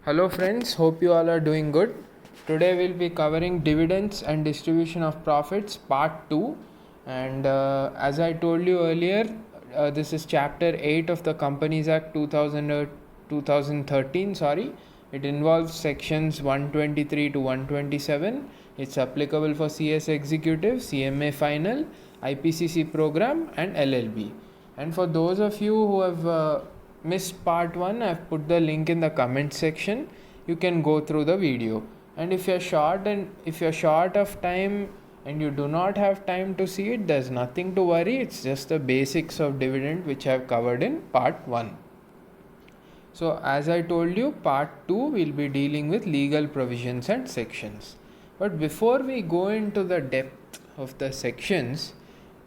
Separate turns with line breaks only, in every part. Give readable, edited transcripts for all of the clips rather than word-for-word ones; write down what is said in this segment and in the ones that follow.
Hello friends, hope you all are doing good. Today we'll be covering dividends and distribution of profits part 2, and as I told you earlier, this is chapter 8 of the Companies Act 2013. It involves sections 123 to 127. It's applicable for CS executive, CMA final, IPCC program and LLB. And for those of you who have missed part 1, I've put the link in the comment section. You can go through the video. And if you're short of time and you do not have time to see it, there's nothing to worry. It's just the basics of dividend which I've covered in part 1. So as I told you, part 2 will be dealing with legal provisions and sections. But before we go into the depth of the sections,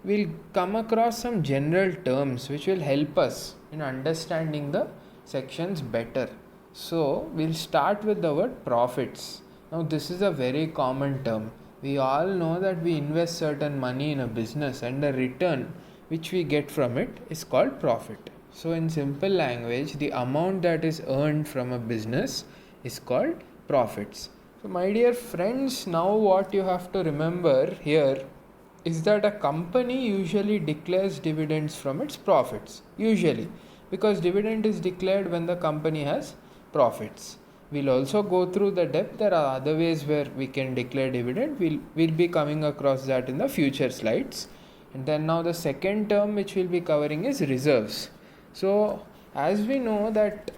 we'll come across some general terms which will help us in understanding the sections better. So we'll start with the word profits. Now this is a very common term. We all know that we invest certain money in a business and the return which we get from it is called profit. So in simple language, the amount that is earned from a business is called profits. So my dear friends, now what you have to remember here is that a company usually declares dividends from its profits. Usually, because dividend is declared when the company has profits. We'll also go through the depth. There are other ways where we can declare dividend. We'll be coming across that in the future slides. And then now the second term which we'll be covering is reserves. So as we know that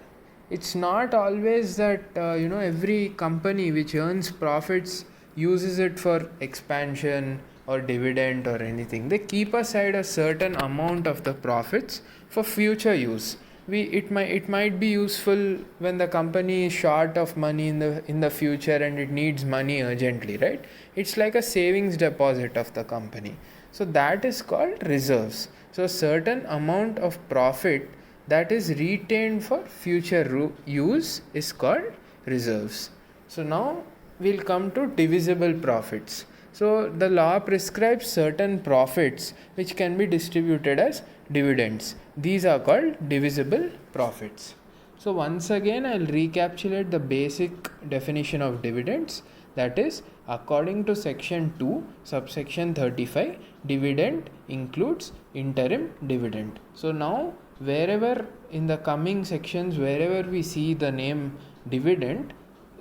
it's not always that every company which earns profits uses it for expansion or dividend or anything. They keep aside a certain amount of the profits for future use. It might be useful when the company is short of money in the future and it needs money urgently, right? It's like a savings deposit of the company. So that is called reserves. So a certain amount of profit that is retained for future use is called reserves. So now we'll come to divisible profits. So the law prescribes certain profits which can be distributed as dividends. These are called divisible profits. So once again I'll recapitulate the basic definition of dividends. That is, according to section 2 subsection 35, dividend includes interim dividend. So now wherever in the coming sections, wherever we see the name dividend,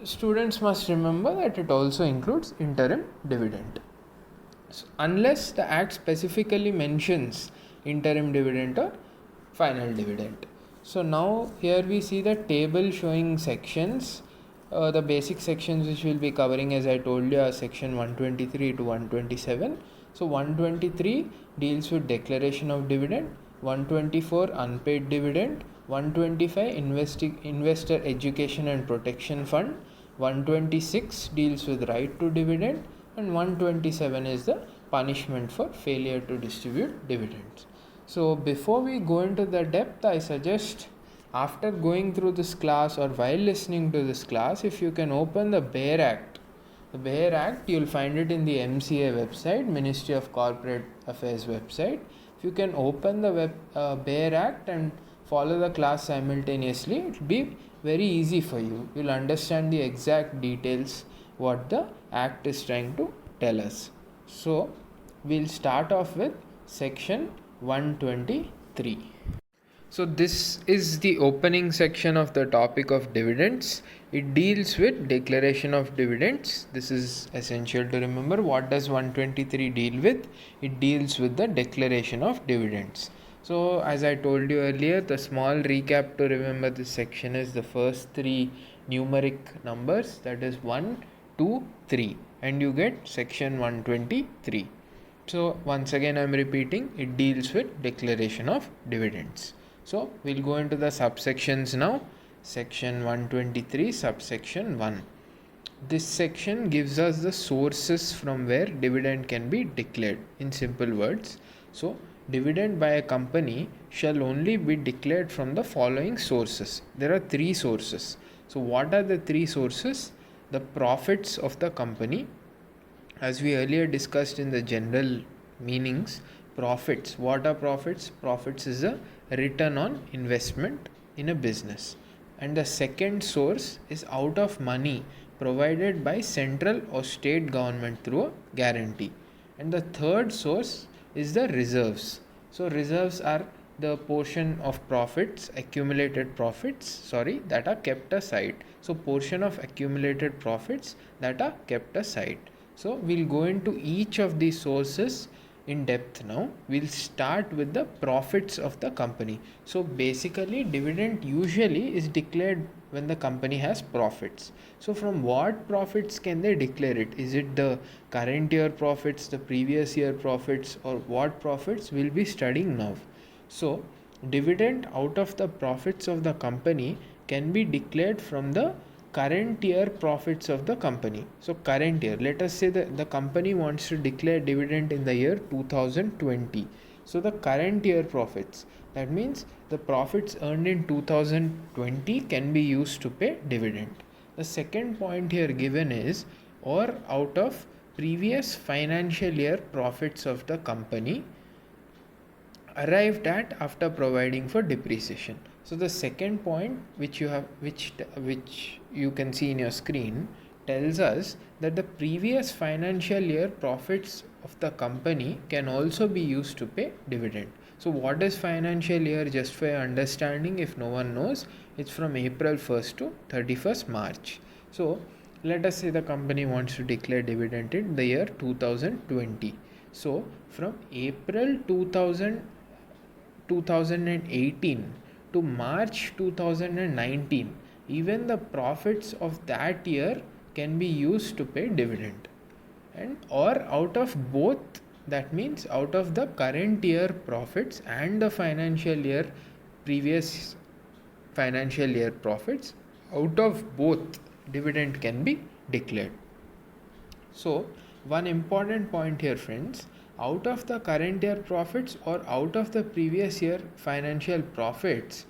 students must remember that it also includes interim dividend. So unless the act specifically mentions interim dividend or final dividend. So now here we see the table showing sections. The basic sections which we'll be covering, as I told you, are section 123 to 127. So 123 deals with declaration of dividend, 124 unpaid dividend, 125 investor education and protection fund, 126 deals with right to dividend, and 127 is the punishment for failure to distribute dividends. So before we go into the depth, I suggest after going through this class or while listening to this class, if you can open the BEAR Act. The BEAR Act, you'll find it in the MCA website, Ministry of Corporate Affairs website. If you can open the BEAR Act and follow the class simultaneously, it will be very easy for you. You'll understand the exact details what the Act is trying to tell us. So we'll start off with section 123. So this is the opening section of the topic of dividends. It deals with declaration of dividends. This is essential to remember. What does 123 deal with? It deals with the declaration of dividends. So as I told you earlier, the small recap to remember this section is the first three numeric numbers, that is 1, 2, 3, and you get section 123. So once again I'm repeating, it deals with declaration of dividends. So we'll go into the subsections now. Section 123 subsection 1. This section gives us the sources from where dividend can be declared, in simple words. So dividend by a company shall only be declared from the following sources. There are three sources. So what are the three sources? The profits of the company. As we earlier discussed in the general meanings, profits. What are profits? Profits is a return on investment in a business. and the second source is out of money provided by central or state government through a guarantee, and the third source is the reserves. So reserves are the portion of profits, accumulated profits, that are kept aside. So portion of accumulated profits that are kept aside. So we'll go into each of these sources in depth now. We'll start with the profits of the company. So basically dividend usually is declared when the company has profits. So from what profits can they declare it? Is it the current year profits, the previous year profits, or what profits we'll be studying now? So dividend out of the profits of the company can be declared from the current year profits of the company. So current year, let us say that the company wants to declare dividend in the year 2020. So the current year profits, that means the profits earned in 2020 can be used to pay dividend. The second point here given is or out of previous financial year profits of the company arrived at after providing for depreciation. So the second point which you can see in your screen tells us that the previous financial year profits of the company can also be used to pay dividend. So what is financial year? Just for your understanding, if no one knows, it's from April 1st to 31st March. So let us say the company wants to declare dividend in the year 2020. So from April 2018 to March 2019, even the profits of that year can be used to pay dividend, and or out of both, that means out of the current year profits and the previous financial year profits, out of both dividend can be declared. So one important point here, friends, out of the current year profits or out of the previous year financial profits,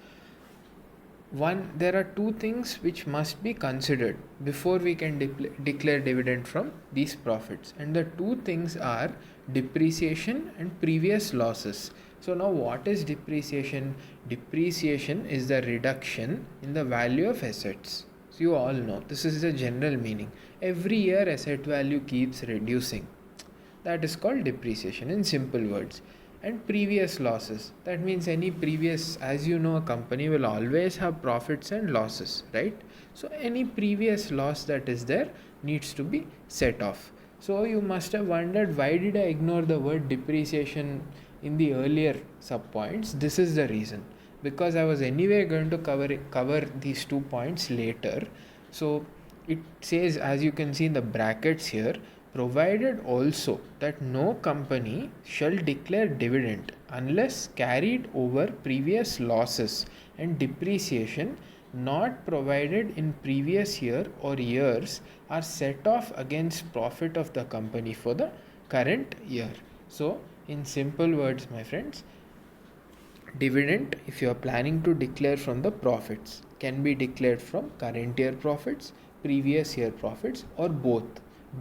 there are two things which must be considered before we can declare dividend from these profits, and the two things are depreciation and previous losses. So now what is depreciation? Depreciation is the reduction in the value of assets. So you all know this is the general meaning. Every year asset value keeps reducing. That is called depreciation in simple words. And previous losses, that means any previous, as you know, a company will always have profits and losses, right? So any previous loss that is there needs to be set off. So you must have wondered, why did I ignore the word depreciation in the earlier subpoints? This is the reason, because I was anyway going to cover these 2 points later. So it says, as you can see in the brackets here, provided also that no company shall declare dividend unless carried over previous losses and depreciation not provided in previous year or years are set off against profit of the company for the current year. So in simple words, my friends, dividend, if you are planning to declare from the profits, can be declared from current year profits, previous year profits, or both,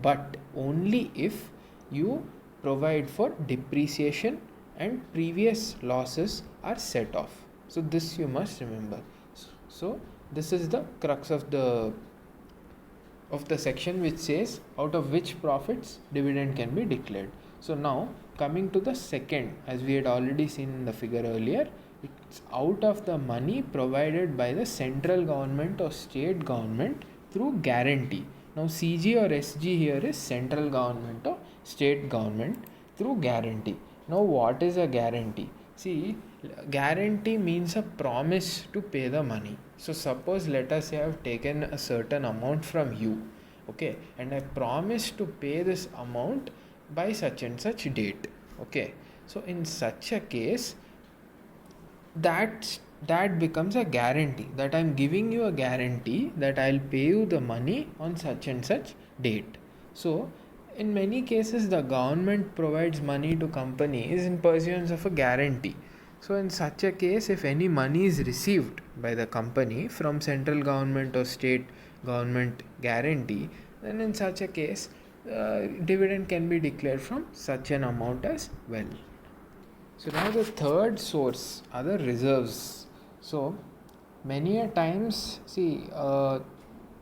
but only if you provide for depreciation and previous losses are set off. So this you must remember. So this is the crux of the section which says out of which profits dividend can be declared. So now coming to the second, as we had already seen in the figure earlier, it's out of the money provided by the central government or state government through guarantee. Now CG or SG here is central government or state government through guarantee. Now what is a guarantee? See, guarantee means a promise to pay the money. So suppose, let us say I have taken a certain amount from you, okay, and I promise to pay this amount by such and such date, okay. So in such a case, that becomes a guarantee, that I'm giving you a guarantee that I'll pay you the money on such and such date. So in many cases the government provides money to companies in pursuance of a guarantee. So in such a case, if any money is received by the company from central government or state government guarantee, then in such a case dividend can be declared from such an amount as well. So now the third source are the reserves. So many a times, see,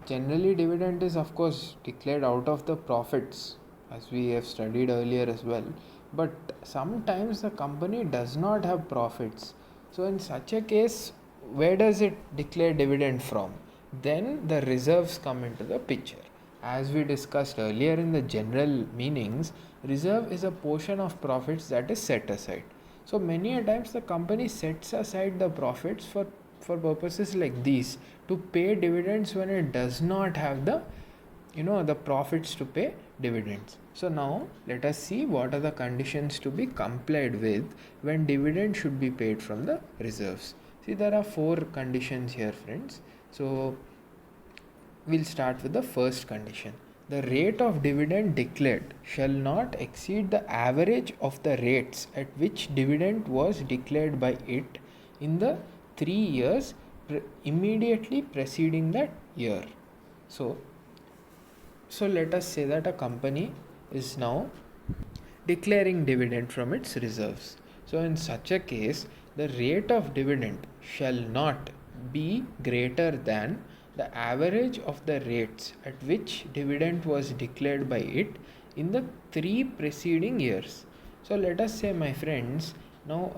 generally dividend is of course declared out of the profits, as we have studied earlier as well, but sometimes the company does not have profits. So in such a case, where does it declare dividend from? Then the reserves come into the picture. As we discussed earlier in the general meanings, reserve is a portion of profits that is set aside. So many a times the company sets aside the profits for purposes like these, to pay dividends when it does not have the profits to pay dividends. So now let us see what are the conditions to be complied with when dividend should be paid from the reserves. See, there are 4 conditions here, friends. So we'll start with the first condition. The rate of dividend declared shall not exceed the average of the rates at which dividend was declared by it in the 3 years immediately preceding that year. So let us say that a company is now declaring dividend from its reserves. So in such a case, the rate of dividend shall not be greater than the average of the rates at which dividend was declared by it in the 3 preceding years. So let us say, my friends, now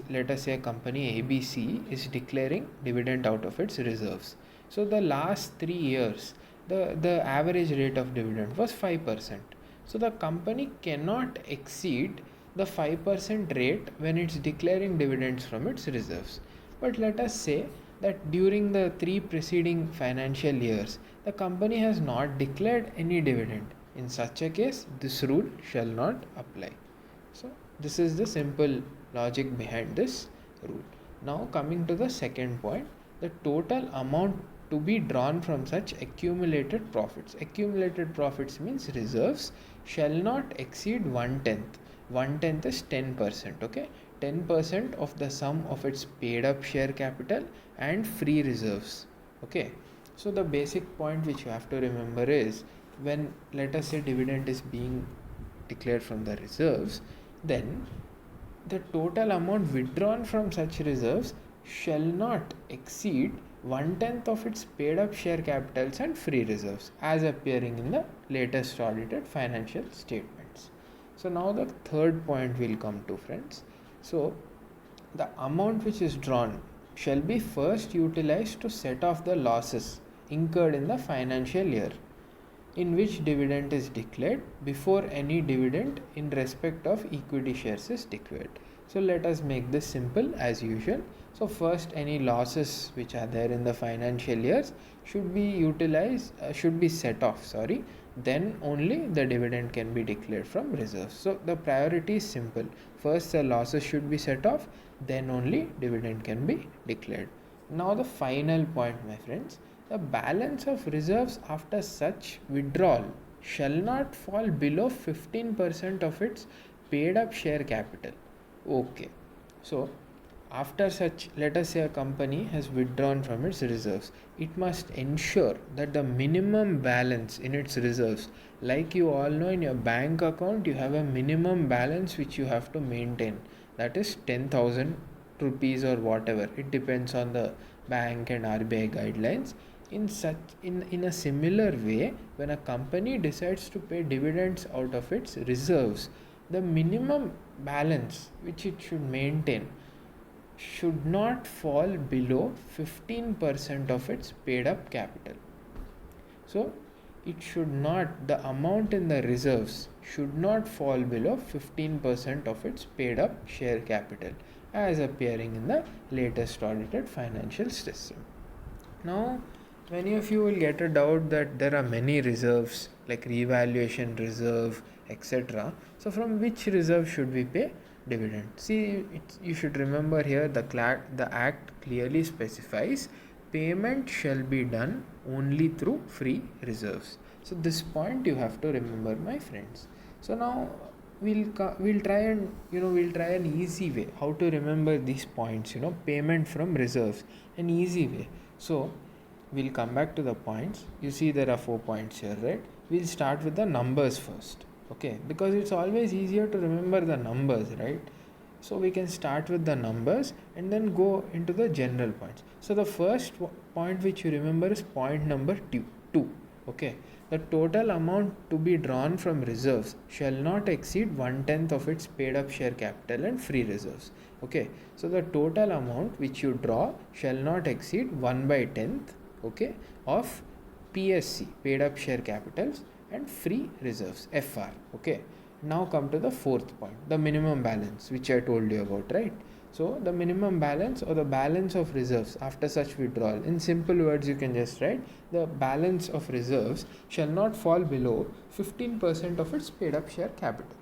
let us say a company ABC is declaring dividend out of its reserves. So the last 3 years, the average rate of dividend was 5%. So the company cannot exceed the 5% rate when it's declaring dividends from its reserves. But let us say that during the 3 preceding financial years, the company has not declared any dividend. In such a case, this rule shall not apply. So this is the simple logic behind this rule. Now coming to the second point, the total amount to be drawn from such accumulated profits. Accumulated profits means reserves shall not exceed 1/10. 1/10 is 10%. Okay, 10% of the sum of its paid up share capital and free reserves. Okay, so the basic point which you have to remember is, when let us say dividend is being declared from the reserves, then the total amount withdrawn from such reserves shall not exceed 1/10 of its paid up share capitals and free reserves, as appearing in the latest audited financial statements. So now the third point will come to, friends. So the amount which is drawn shall be first utilized to set off the losses incurred in the financial year in which dividend is declared, before any dividend in respect of equity shares is declared. So let us make this simple as usual. So first, any losses which are there in the financial years should be set off, then only the dividend can be declared from reserves. So the priority is simple. First the losses should be set off, then only dividend can be declared. Now the final point, my friends. The balance of reserves after such withdrawal shall not fall below 15% of its paid up share capital. Okay, so after such, let us say a company has withdrawn from its reserves, it must ensure that the minimum balance in its reserves, like you all know, in your bank account you have a minimum balance which you have to maintain, that is 10,000 rupees or whatever, it depends on the bank and RBI guidelines. In a similar way, when a company decides to pay dividends out of its reserves, the minimum balance which it should maintain should not fall below 15% of its paid up capital. So the amount in the reserves should not fall below 15% of its paid up share capital, as appearing in the latest audited financial system. Now many of you will get a doubt that there are many reserves like revaluation reserve, etc. So from which reserve should we pay dividend? See, you should remember here the act clearly specifies payment shall be done only through free reserves. So this point you have to remember, my friends. So now we'll try an easy way how to remember these points, payment from reserves, an easy way. So we'll come back to the points. You see there are 4 points here, right? We'll start with the numbers first, okay, because it's always easier to remember the numbers, right? So we can start with the numbers and then go into the general points. So the first point which you remember is point number 2. Okay, the total amount to be drawn from reserves shall not exceed 1/10 of its paid up share capital and free reserves. Okay, so the total amount which you draw shall not exceed 1/10th, okay, of PSC, paid up share capitals, and free reserves, FR. Okay, now come to the fourth point, the minimum balance, which I told you about, right? So the minimum balance or the balance of reserves after such withdrawal, in simple words you can just write, the balance of reserves shall not fall below 15% of its paid up share capital.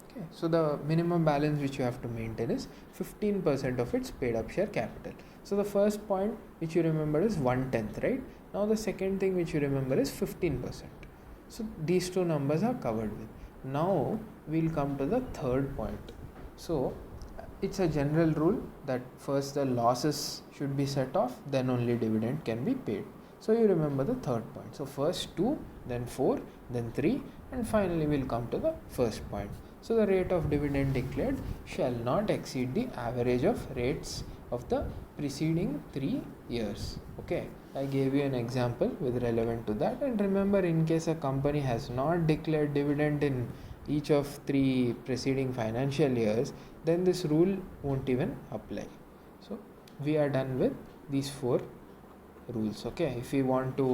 Okay, so the minimum balance which you have to maintain is 15% of its paid up share capital. So the first point which you remember is 1/10, right? Now the second thing which you remember is 15%. So these two numbers are covered with. Now we'll come to the third point. So it's a general rule that first the losses should be set off, then only dividend can be paid. So you remember the third point. So first 2, then 4, then 3, and finally we'll come to the first point. So the rate of dividend declared shall not exceed the average of rates of the preceding 3 years. Okay, I gave you an example with relevant to that, and remember, in case a company has not declared dividend in each of 3 preceding financial years, then this rule won't even apply. So we are done with these 4 rules. Okay, if we want to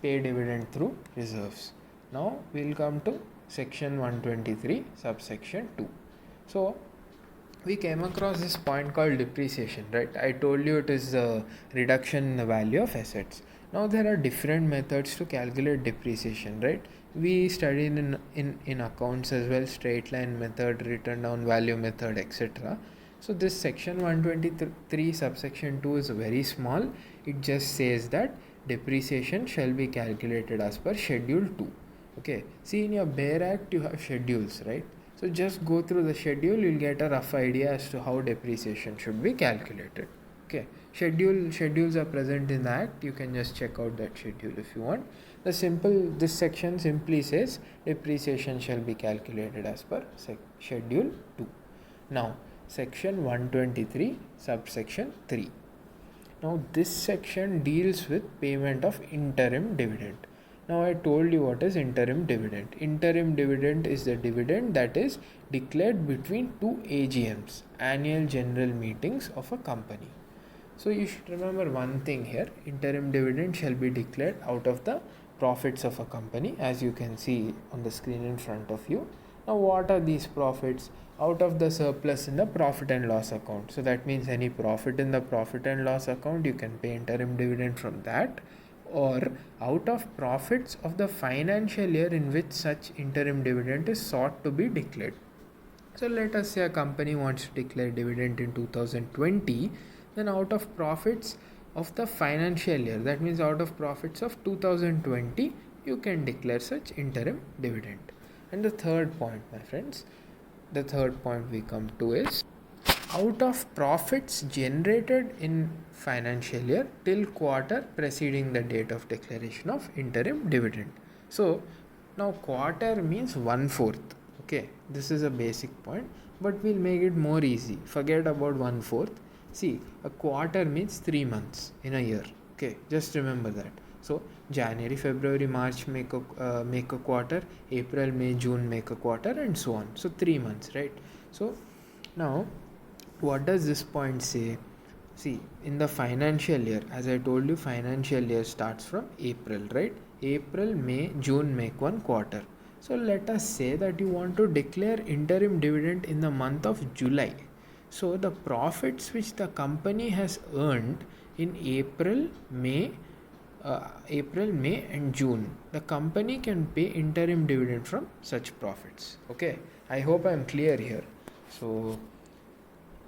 pay dividend through reserves. Now we'll come to section 123 subsection 2. So we came across this point called depreciation, right? I told you it is a reduction in the value of assets. Now there are different methods to calculate depreciation, right? We studied in accounts as well, straight line method, written down value method, etc. So this section 123 subsection 2 is very small. It just says that depreciation shall be calculated as per schedule 2. Okay, see, in your Bear Act you have schedules, right? So just go through the schedule, you'll get a rough idea as to how depreciation should be calculated. Okay, schedules are present in the act. You can just check out that schedule if you want. This section simply says depreciation shall be calculated as per schedule 2. Now section 123 subsection 3. Now this section deals with payment of interim dividend. Now I told you what is interim dividend. Interim dividend is the dividend that is declared between 2 AGMs, annual general meetings of a company. So you should remember one thing here, interim dividend shall be declared out of the profits of a company, as you can see on the screen in front of you. Now what are these profits? Out of the surplus in the profit and loss account. So that means any profit in the profit and loss account, you can pay interim dividend from that, or out of profits of the financial year in which such interim dividend is sought to be declared. So let us say a company wants to declare dividend in 2020, then out of profits of the financial year, that means out of profits of 2020, you can declare such interim dividend. And the third point, my friends, the third point we come to is out of profits generated in financial year till quarter preceding the date of declaration of interim dividend. So now quarter means 1/4. Okay, this is a basic point, but we'll make it more easy. Forget about 1/4. See, a quarter means 3 months in a year. Okay, just remember that. So January, February, March make a quarter, April, May, June make a quarter, and so on. So 3 months, right? So now what does this point say? See, in the financial year, as I told you, financial year starts from April, right? April, May, June make one quarter. So let us say that you want to declare interim dividend in the month of July. So the profits which the company has earned in April, May and June, the company can pay interim dividend from such profits. Okay, I hope I am clear here. So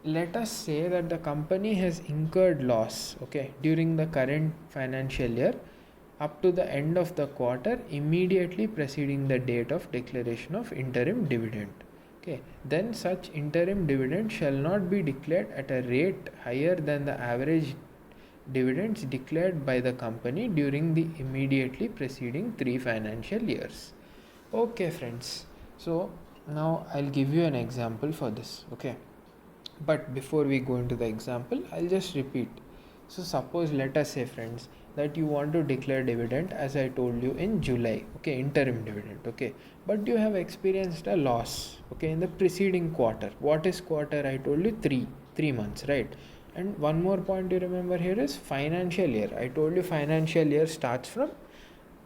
let us say that the company has incurred loss, okay, during the current financial year up to the end of the quarter immediately preceding the date of declaration of interim dividend. Okay, then such interim dividend shall not be declared at a rate higher than the average dividends declared by the company during the immediately preceding 3 financial years. Okay friends, so Now I'll give you an example for this, okay? But before we go into the example, I'll just repeat. So suppose, let us say friends, that you want to declare dividend as I told you in July, okay, interim dividend, okay, but you have experienced a loss, okay, in the preceding quarter. What is quarter? I told you three months, right? And one more point you remember here is financial year. I told you financial year starts from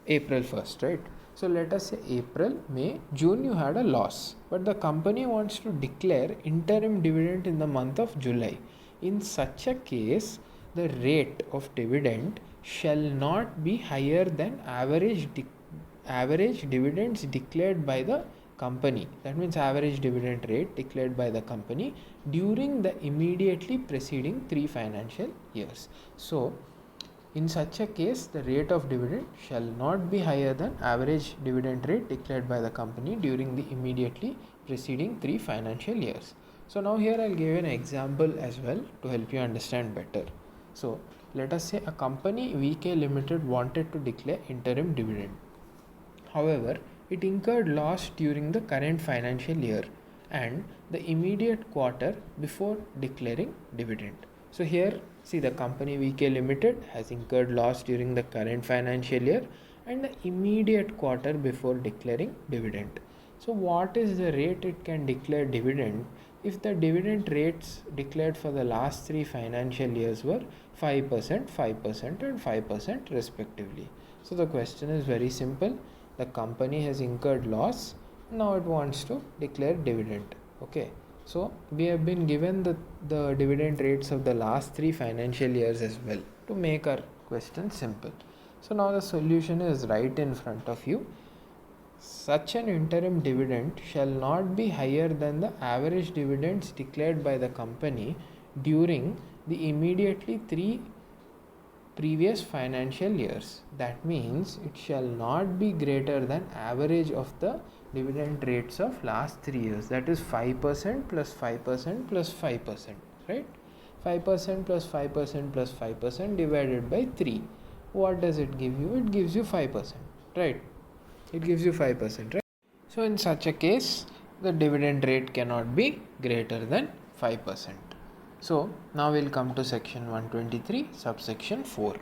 April 1st, right? So let us say April, May, June you had a loss, but the company wants to declare interim dividend in the month of July. In such a case, the rate of dividend shall not be higher than average dividends declared by the company. That means average dividend rate declared by the company during the immediately preceding 3 financial years. So in such a case, the rate of dividend shall not be higher than average dividend rate declared by the company during the immediately preceding 3 financial years. So now here I'll give you an example as well to help you understand better. So let us say a company VK Limited wanted to declare interim dividend. However, it incurred loss during the current financial year and the immediate quarter before declaring dividend. So here, see, the company VK Limited has incurred loss during the current financial year and the immediate quarter before declaring dividend. So what is the rate it can declare dividend if the dividend rates declared for the last 3 financial years were 5%, 5% and 5% respectively? So the question is very simple. The company has incurred loss, now it wants to declare dividend, okay? So we have been given the dividend rates of the last 3 financial years as well to make our question simple. So now the solution is right in front of you. Such an interim dividend shall not be higher than the average dividends declared by the company during the immediately 3 previous financial years. That means it shall not be greater than average of the dividend rates of last 3 years. That is 5% plus 5% plus 5%, right? 5% plus 5% plus 5% divided by 3. What does it give you? It gives you 5%, right? It gives you 5%, right? So in such a case, the dividend rate cannot be greater than 5%. So now we'll come to section 123 subsection 4.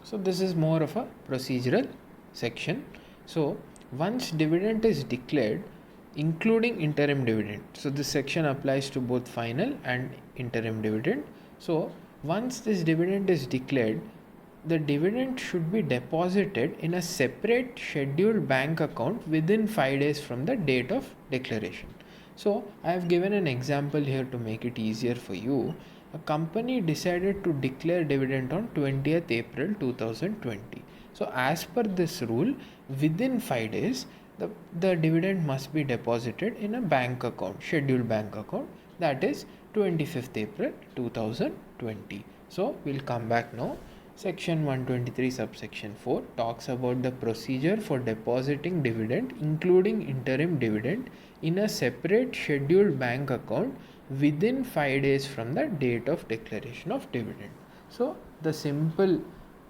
So this is more of a procedural section. So once dividend is declared, including interim dividend, so this section applies to both final and interim dividend. So once this dividend is declared, the dividend should be deposited in a separate scheduled bank account within 5 days from the date of declaration. So I have given an example here to make it easier for you. A company decided to declare dividend on 20th April 2020. So as per this rule, within 5 days, the dividend must be deposited in a bank account, scheduled bank account, that is 25th April 2020. So we'll come back now. Section 123 subsection 4 talks about the procedure for depositing dividend, including interim dividend, in a separate scheduled bank account within 5 days from the date of declaration of dividend. So the simple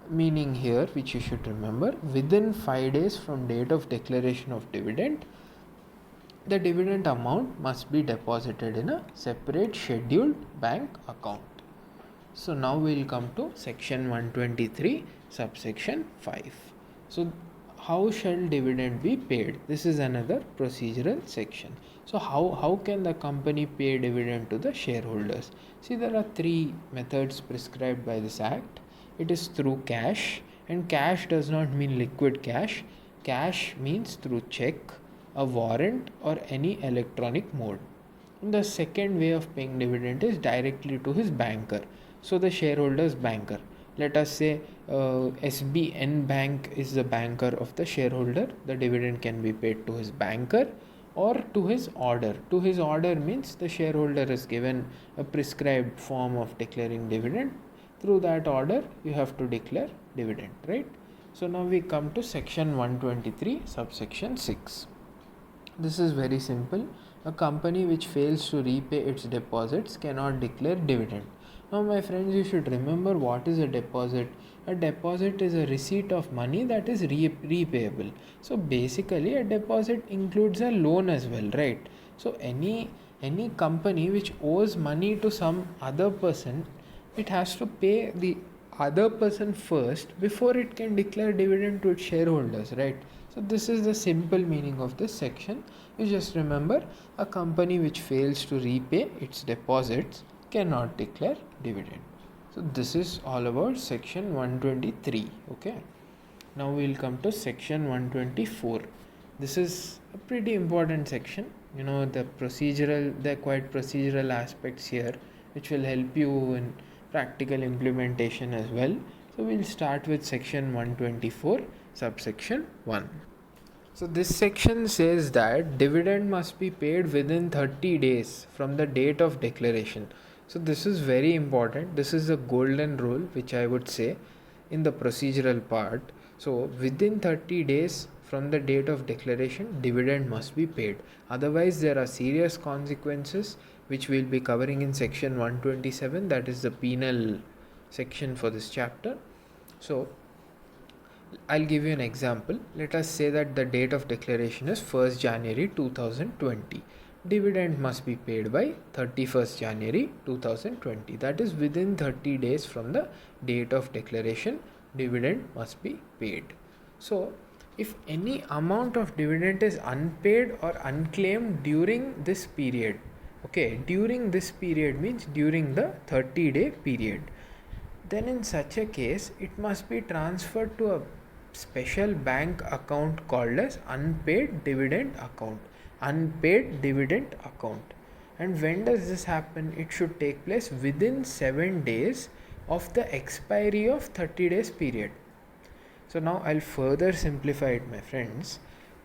meaning here, which you should remember, within 5 days from date of declaration of dividend, the dividend amount must be deposited in a separate scheduled bank account. So now we'll come to section 123 subsection 5. So how shall dividend be paid? This is another procedural section. So how can the company pay dividend to the shareholders? See, there are 3 methods prescribed by this act. It is through cash, and cash does not mean liquid cash. Cash means through check, a warrant or any electronic mode. And the second way of paying dividend is directly to his banker. So the shareholder's banker, let us say SBN Bank is the banker of the shareholder. The dividend can be paid to his banker or to his order. To his order means the shareholder is given a prescribed form of declaring dividend. Through that order, you have to declare dividend, right? So now we come to section 123 subsection 6. This is very simple. A company which fails to repay its deposits cannot declare dividend. Now, my friends, you should remember what is a deposit. A deposit is a receipt of money that is repayable. So, basically, a deposit includes a loan as well, right? So, any company which owes money to some other person, it has to pay the other person first before it can declare dividend to its shareholders, right? So this is the simple meaning of this section. You just remember, a company which fails to repay its deposits cannot declare dividend. So this is all about section 123. Okay, now we'll come to section 124. This is a pretty important section. You know, the quite procedural aspects here which will help you in practical implementation as well. So we'll start with section 124, subsection 1. So this section says that dividend must be paid within 30 days from the date of declaration. So this is very important. This is a golden rule which I would say in the procedural part. So within 30 days from the date of declaration, dividend must be paid. Otherwise, there are serious consequences which we'll be covering in section 127, that is the penal section for this chapter. So I'll give you an example. Let us say that the date of declaration is 1st January 2020. Dividend must be paid by 31st January 2020. That is within 30 days from the date of declaration, dividend must be paid. So if any amount of dividend is unpaid or unclaimed during this period, okay, during this period means during the 30-day period, then in such a case it must be transferred to a special bank account called as unpaid dividend account. Unpaid dividend account. And when does this happen? It should take place within 7 days of the expiry of 30 days period. So now I'll further simplify it, my friends.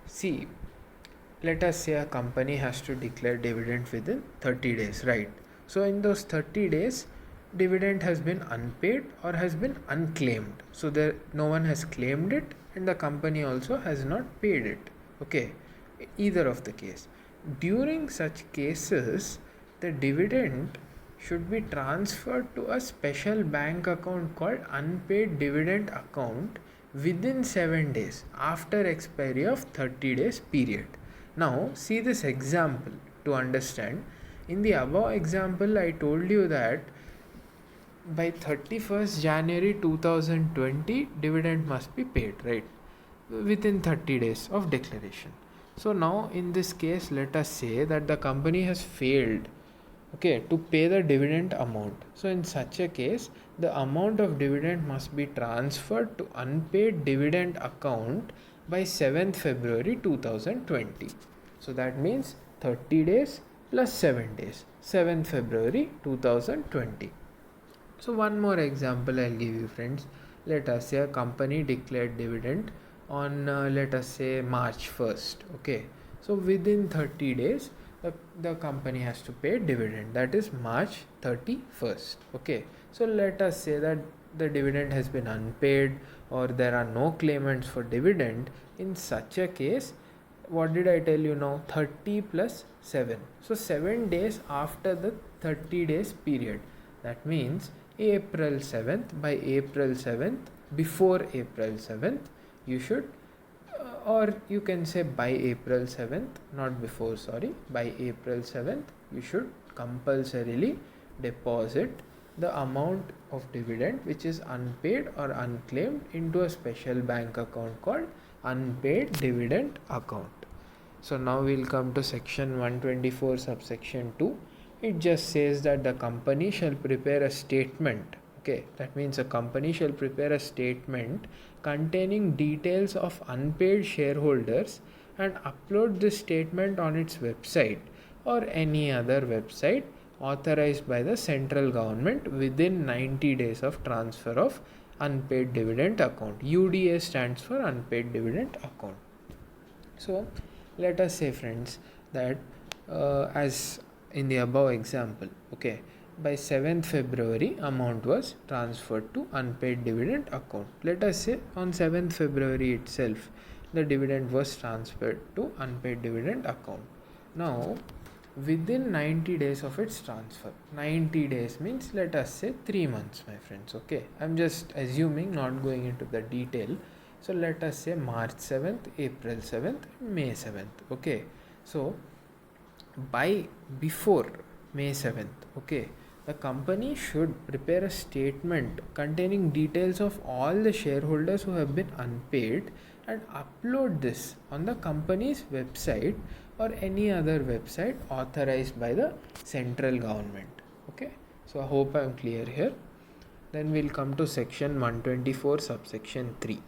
See, let us say a company has to declare dividend within 30 days, right? So in those 30 days, dividend has been unpaid or has been unclaimed. So there no one has claimed it and the company also has not paid it. Okay, either of the case. During such cases, the dividend should be transferred to a special bank account called unpaid dividend account within 7 days after expiry of 30 days period. Now see this example to understand. In the above example, I told you that by 31st January 2020 dividend must be paid, right, within 30 days of declaration. So now in this case, let us say that the company has failed, okay, to pay the dividend amount. So in such a case, the amount of dividend must be transferred to unpaid dividend account by 7th February 2020. So that means 30 days plus 7 days, 7th February 2020. So one more example I'll give you, friends. Let us say a company declared dividend on let us say March 1st. Okay, so within 30 days the company has to pay dividend, that is March 31st. Okay, so let us say that the dividend has been unpaid or there are no claimants for dividend. In such a case, what did I tell you now? 30 plus 7. So 7 days after the 30 days period. That means April 7th, by April 7th, before April 7th, you should or you can say by April 7th, not before, sorry, by April 7th, you should compulsorily deposit the amount of dividend which is unpaid or unclaimed into a special bank account called unpaid dividend account. So now we'll come to section 124 subsection 2. It just says that the company shall prepare a statement. Okay, that means a company shall prepare a statement containing details of unpaid shareholders and upload this statement on its website or any other website authorized by the central government within 90 days of transfer of unpaid dividend account. UDA stands for unpaid dividend account. So let us say, friends, that as in the above example, okay, by 7th February amount was transferred to unpaid dividend account. Let us say on 7th February itself the dividend was transferred to unpaid dividend account. Now, within 90 days of its transfer, 90 days means let us say 3 months, my friends. Okay, I'm just assuming, not going into the detail. So let us say March 7th, April 7th, May 7th. Okay, so before May 7th, okay, the company should prepare a statement containing details of all the shareholders who have been unpaid and upload this on the company's website or any other website authorized by the central government. Okay, so I hope I'm clear here. Then we'll come to section 124 subsection 3.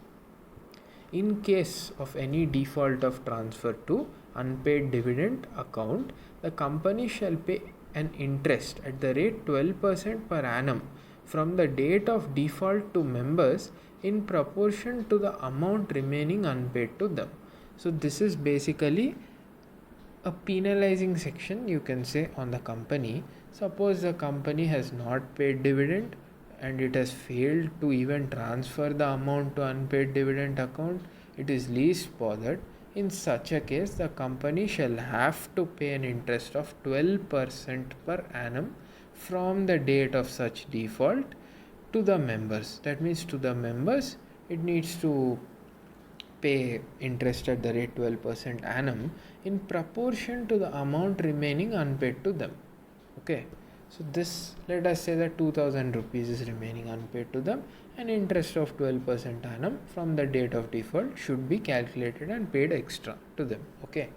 In case of any default of transfer to unpaid dividend account, the company shall pay an interest at the rate 12% per annum from the date of default to members in proportion to the amount remaining unpaid to them. So this is basically a penalizing section, you can say, on the company. Suppose the company has not paid dividend and it has failed to even transfer the amount to unpaid dividend account, it is least bothered. In such a case, the company shall have to pay an interest of 12% per annum from the date of such default to the members. That means to the members, it needs to pay interest at the rate 12% annum in proportion to the amount remaining unpaid to them. Okay, so this, let us say that 2000 rupees is remaining unpaid to them, and interest of 12% annum from the date of default should be calculated and paid extra to them. Okay,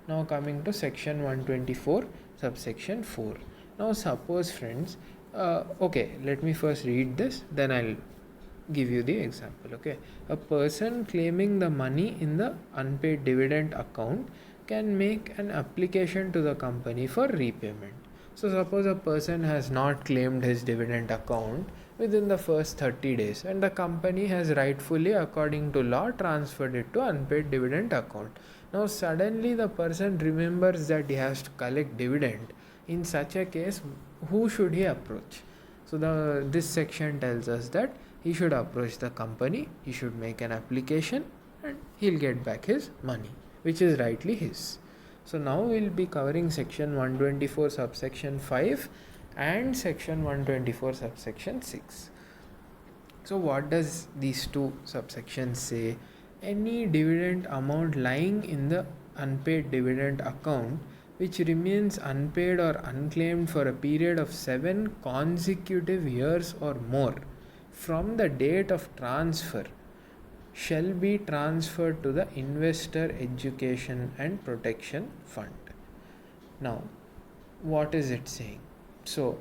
now coming to section 124 subsection 4. Now suppose, friends, okay, let me first read this, then I'll give you the example. Okay, a person claiming the money in the unpaid dividend account can make an application to the company for repayment. So suppose a person has not claimed his dividend account within the first 30 days and the company has rightfully, according to law, transferred it to unpaid dividend account. Now suddenly the person remembers that he has to collect dividend. In such a case, who should he approach? So this section tells us that he should approach the company, he should make an application, and he'll get back his money, which is rightly his. So now we'll be covering section 124 subsection 5 and section 124 subsection 6. So what does these two subsections say? Any dividend amount lying in the unpaid dividend account which remains unpaid or unclaimed for a period of 7 consecutive years or more from the date of transfer shall be transferred to the Investor Education and Protection Fund. Now, what is it saying? So,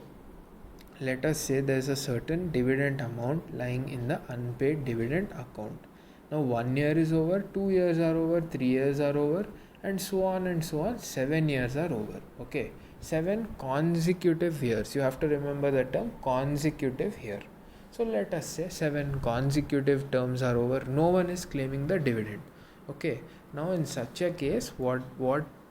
let us say there is a certain dividend amount lying in the unpaid dividend account. Now, 1 year is over, 2 years are over, 3 years are over, and so on and so on. 7 years are over. Okay, 7 consecutive years. You have to remember the term consecutive here. So let us say 7 consecutive terms are over. No one is claiming the dividend. Okay, now in such a case, what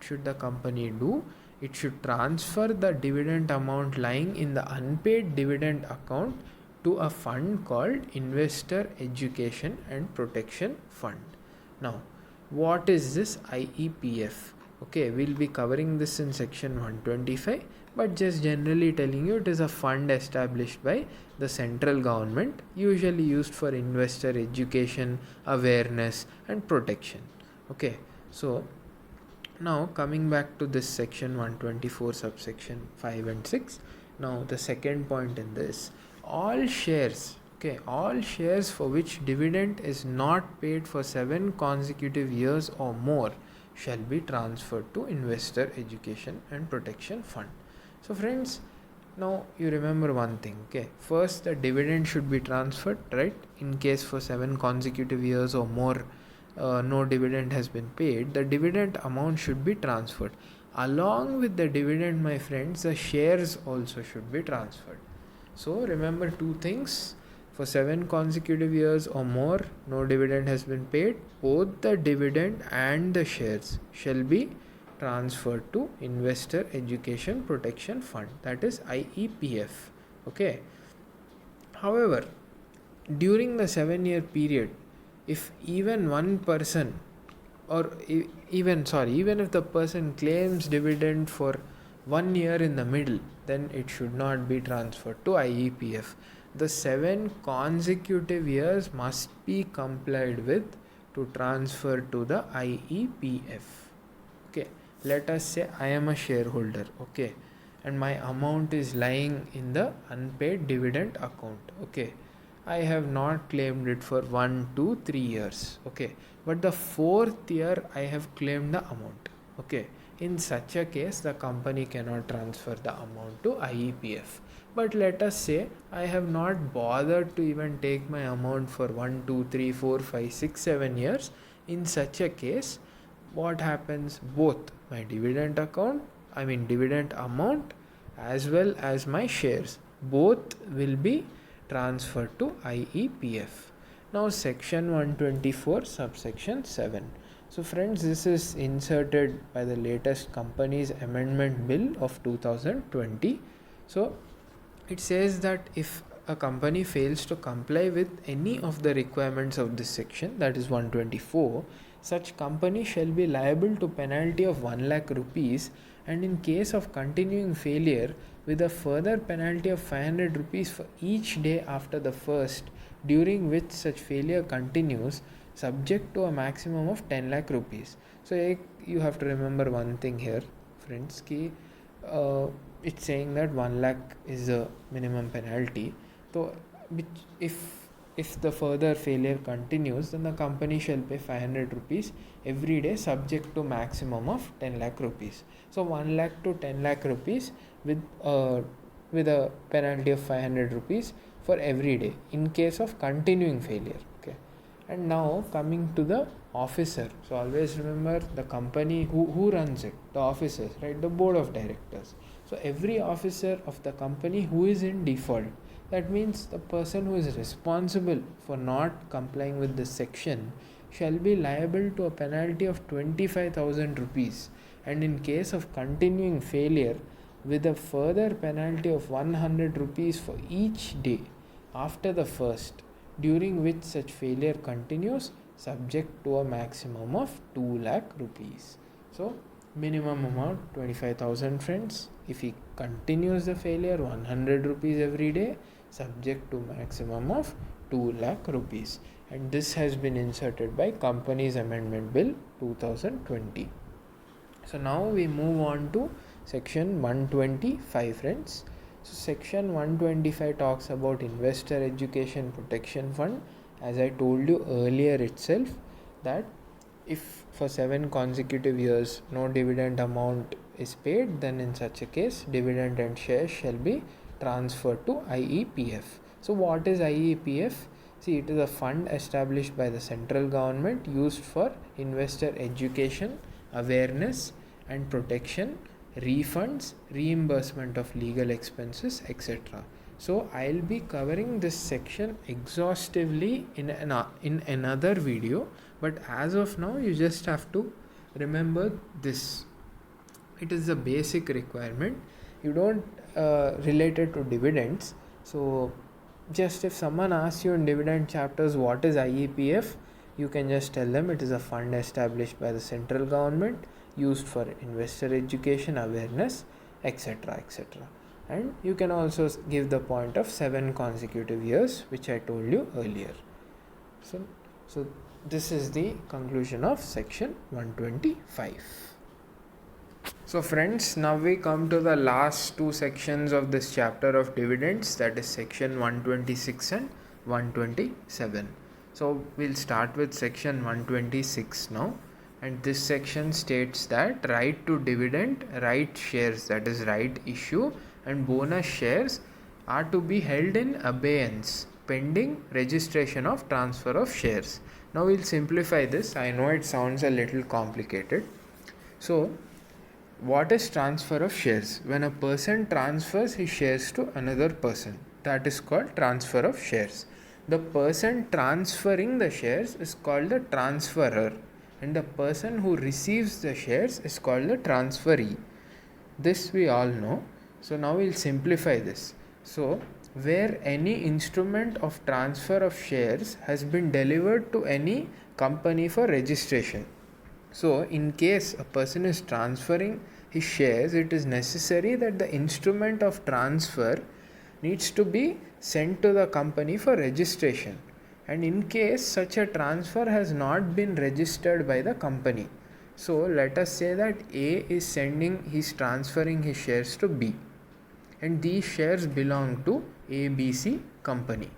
should the company do? It should transfer the dividend amount lying in the unpaid dividend account to a fund called Investor Education and Protection Fund. Now, what is this IEPF? Okay, we'll be covering this in section 125, but just generally telling you, it is a fund established by the central government, usually used for investor education, awareness and protection. Okay, so now coming back to this section 124 subsection 5 and 6. Now the second point in this, all shares, okay, all shares for which dividend is not paid for 7 consecutive years or more shall be transferred to Investor Education and Protection Fund. So friends, now you remember one thing. Okay, first the dividend should be transferred, right? In case for 7 consecutive years or more no dividend has been paid, the dividend amount should be transferred. Along with the dividend, my friends, the shares also should be transferred. So remember two things. For 7 consecutive years or more, no dividend has been paid. Both the dividend and the shares shall be transferred to Investor Education Protection Fund, that is IEPF. Okay. However, during the 7-year period, if even one person or even if the person claims dividend for 1 year in the middle, then it should not be transferred to IEPF. The 7 consecutive years must be complied with to transfer to the IEPF. Okay, let us say I am a shareholder, okay, and my amount is lying in the unpaid dividend account. Okay, I have not claimed it for 1, 2, 3 years. Okay, but the 4th year I have claimed the amount. Okay, in such a case, the company cannot transfer the amount to IEPF. But let us say I have not bothered to even take my amount for 1, 2, 3, 4, 5, 6, 7 years. In such a case, what happens? Both my dividend amount as well as my shares, both will be transferred to IEPF. Now section 124 subsection 7. So friends, this is inserted by the latest Companies Amendment Bill of 2020. So it says that if a company fails to comply with any of the requirements of this section, that is 124, such company shall be liable to penalty of 1 lakh rupees, and in case of continuing failure, with a further penalty of 500 rupees for each day after the first, during which such failure continues, subject to a maximum of 10 lakh rupees. So you have to remember one thing here, friends, it's saying that 1 lakh is the minimum penalty. So if the further failure continues, then the company shall pay 500 rupees every day, subject to maximum of 10 lakh rupees. So 1 lakh to 10 lakh rupees with a penalty of 500 rupees for every day in case of continuing failure. Okay, and now coming to the officer. So always remember the company who runs it, the officers, right? The board of directors. So every officer of the company who is in default, that means the person who is responsible for not complying with this section, shall be liable to a penalty of 25,000 rupees, and in case of continuing failure, with a further penalty of 100 rupees for each day after the first, during which such failure continues, subject to a maximum of 2 lakh rupees. So minimum amount 25,000, friends. If he continues the failure, 100 rupees every day, subject to maximum of 2 lakh rupees. And this has been inserted by Companies Amendment Bill 2020. So now we move on to section 125, friends. So section 125 talks about Investor Education Protection Fund. As I told you earlier itself, that if for 7 consecutive years no dividend amount is paid, then in such a case dividend and shares shall be transferred to IEPF. So what is IEPF? See, it is a fund established by the central government used for investor education, awareness and protection, refunds, reimbursement of legal expenses, etc. So I'll be covering this section exhaustively in another video, but as of now you just have to remember this. It is a basic requirement. You don't relate it to dividends. So just if someone asks you in dividend chapters what is IEPF, you can just tell them it is a fund established by the central government used for investor education, awareness, etc., etc. And you can also give the point of 7 consecutive years, which I told you earlier. So this is the conclusion of section 125. So friends, now we come to the last 2 sections of this chapter of dividends, that is section 126 and 127. So we'll start with section 126 now, and this section states that right to dividend, right shares, that is right issue, and bonus shares are to be held in abeyance pending registration of transfer of shares. Now we'll simplify this. I know it sounds a little complicated. So what is transfer of shares? When a person transfers his shares to another person, that is called transfer of shares. The person transferring the shares is called the transferor, and the person who receives the shares is called the transferee. This we all know. So now we'll simplify this. So where any instrument of transfer of shares has been delivered to any company for registration, So in case a person is transferring his shares, it is necessary that the instrument of transfer needs to be sent to the company for registration. And in case such a transfer has not been registered by the company, so let us say that A is transferring his shares to B, and these shares belong to ABC company.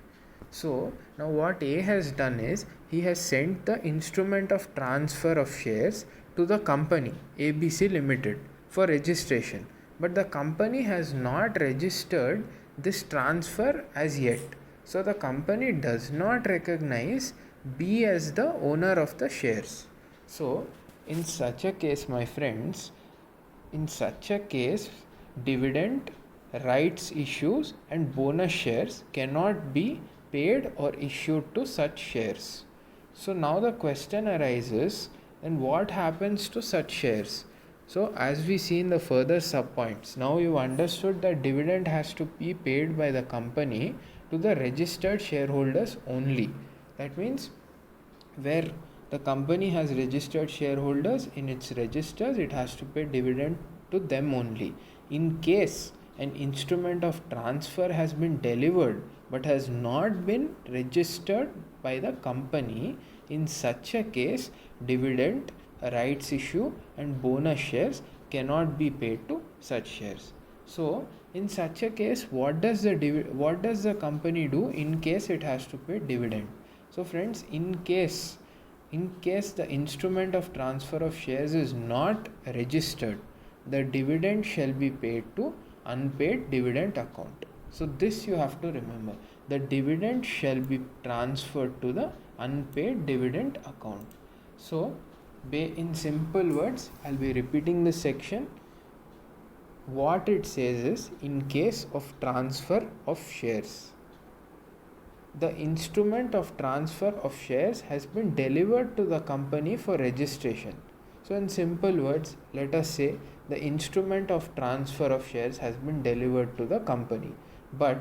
So now what A has done is he has sent the instrument of transfer of shares to the company ABC Limited for registration, but the company has not registered this transfer as yet. So the company does not recognize B as the owner of the shares. So in such a case, my friends, in such a case, dividend, rights issues and bonus shares cannot be paid or issued to such shares. So now the question arises, then what happens to such shares? So as we see in the further subpoints, now you understood that dividend has to be paid by the company to the registered shareholders only. That means where the company has registered shareholders in its registers, it has to pay dividend to them only. In case an instrument of transfer has been delivered but has not been registered by the company, in such a case, dividend, rights issue and bonus shares cannot be paid to such shares. So in such a case, what does the company do in case it has to pay dividend? So friends, in case the instrument of transfer of shares is not registered, the dividend shall be paid to unpaid dividend account. So this you have to remember. The dividend shall be transferred to the unpaid dividend account. So in simple words, I'll be repeating this section. What it says is, in case of transfer of shares, the instrument of transfer of shares has been delivered to the company for registration. So in simple words, let us say the instrument of transfer of shares has been delivered to the company, but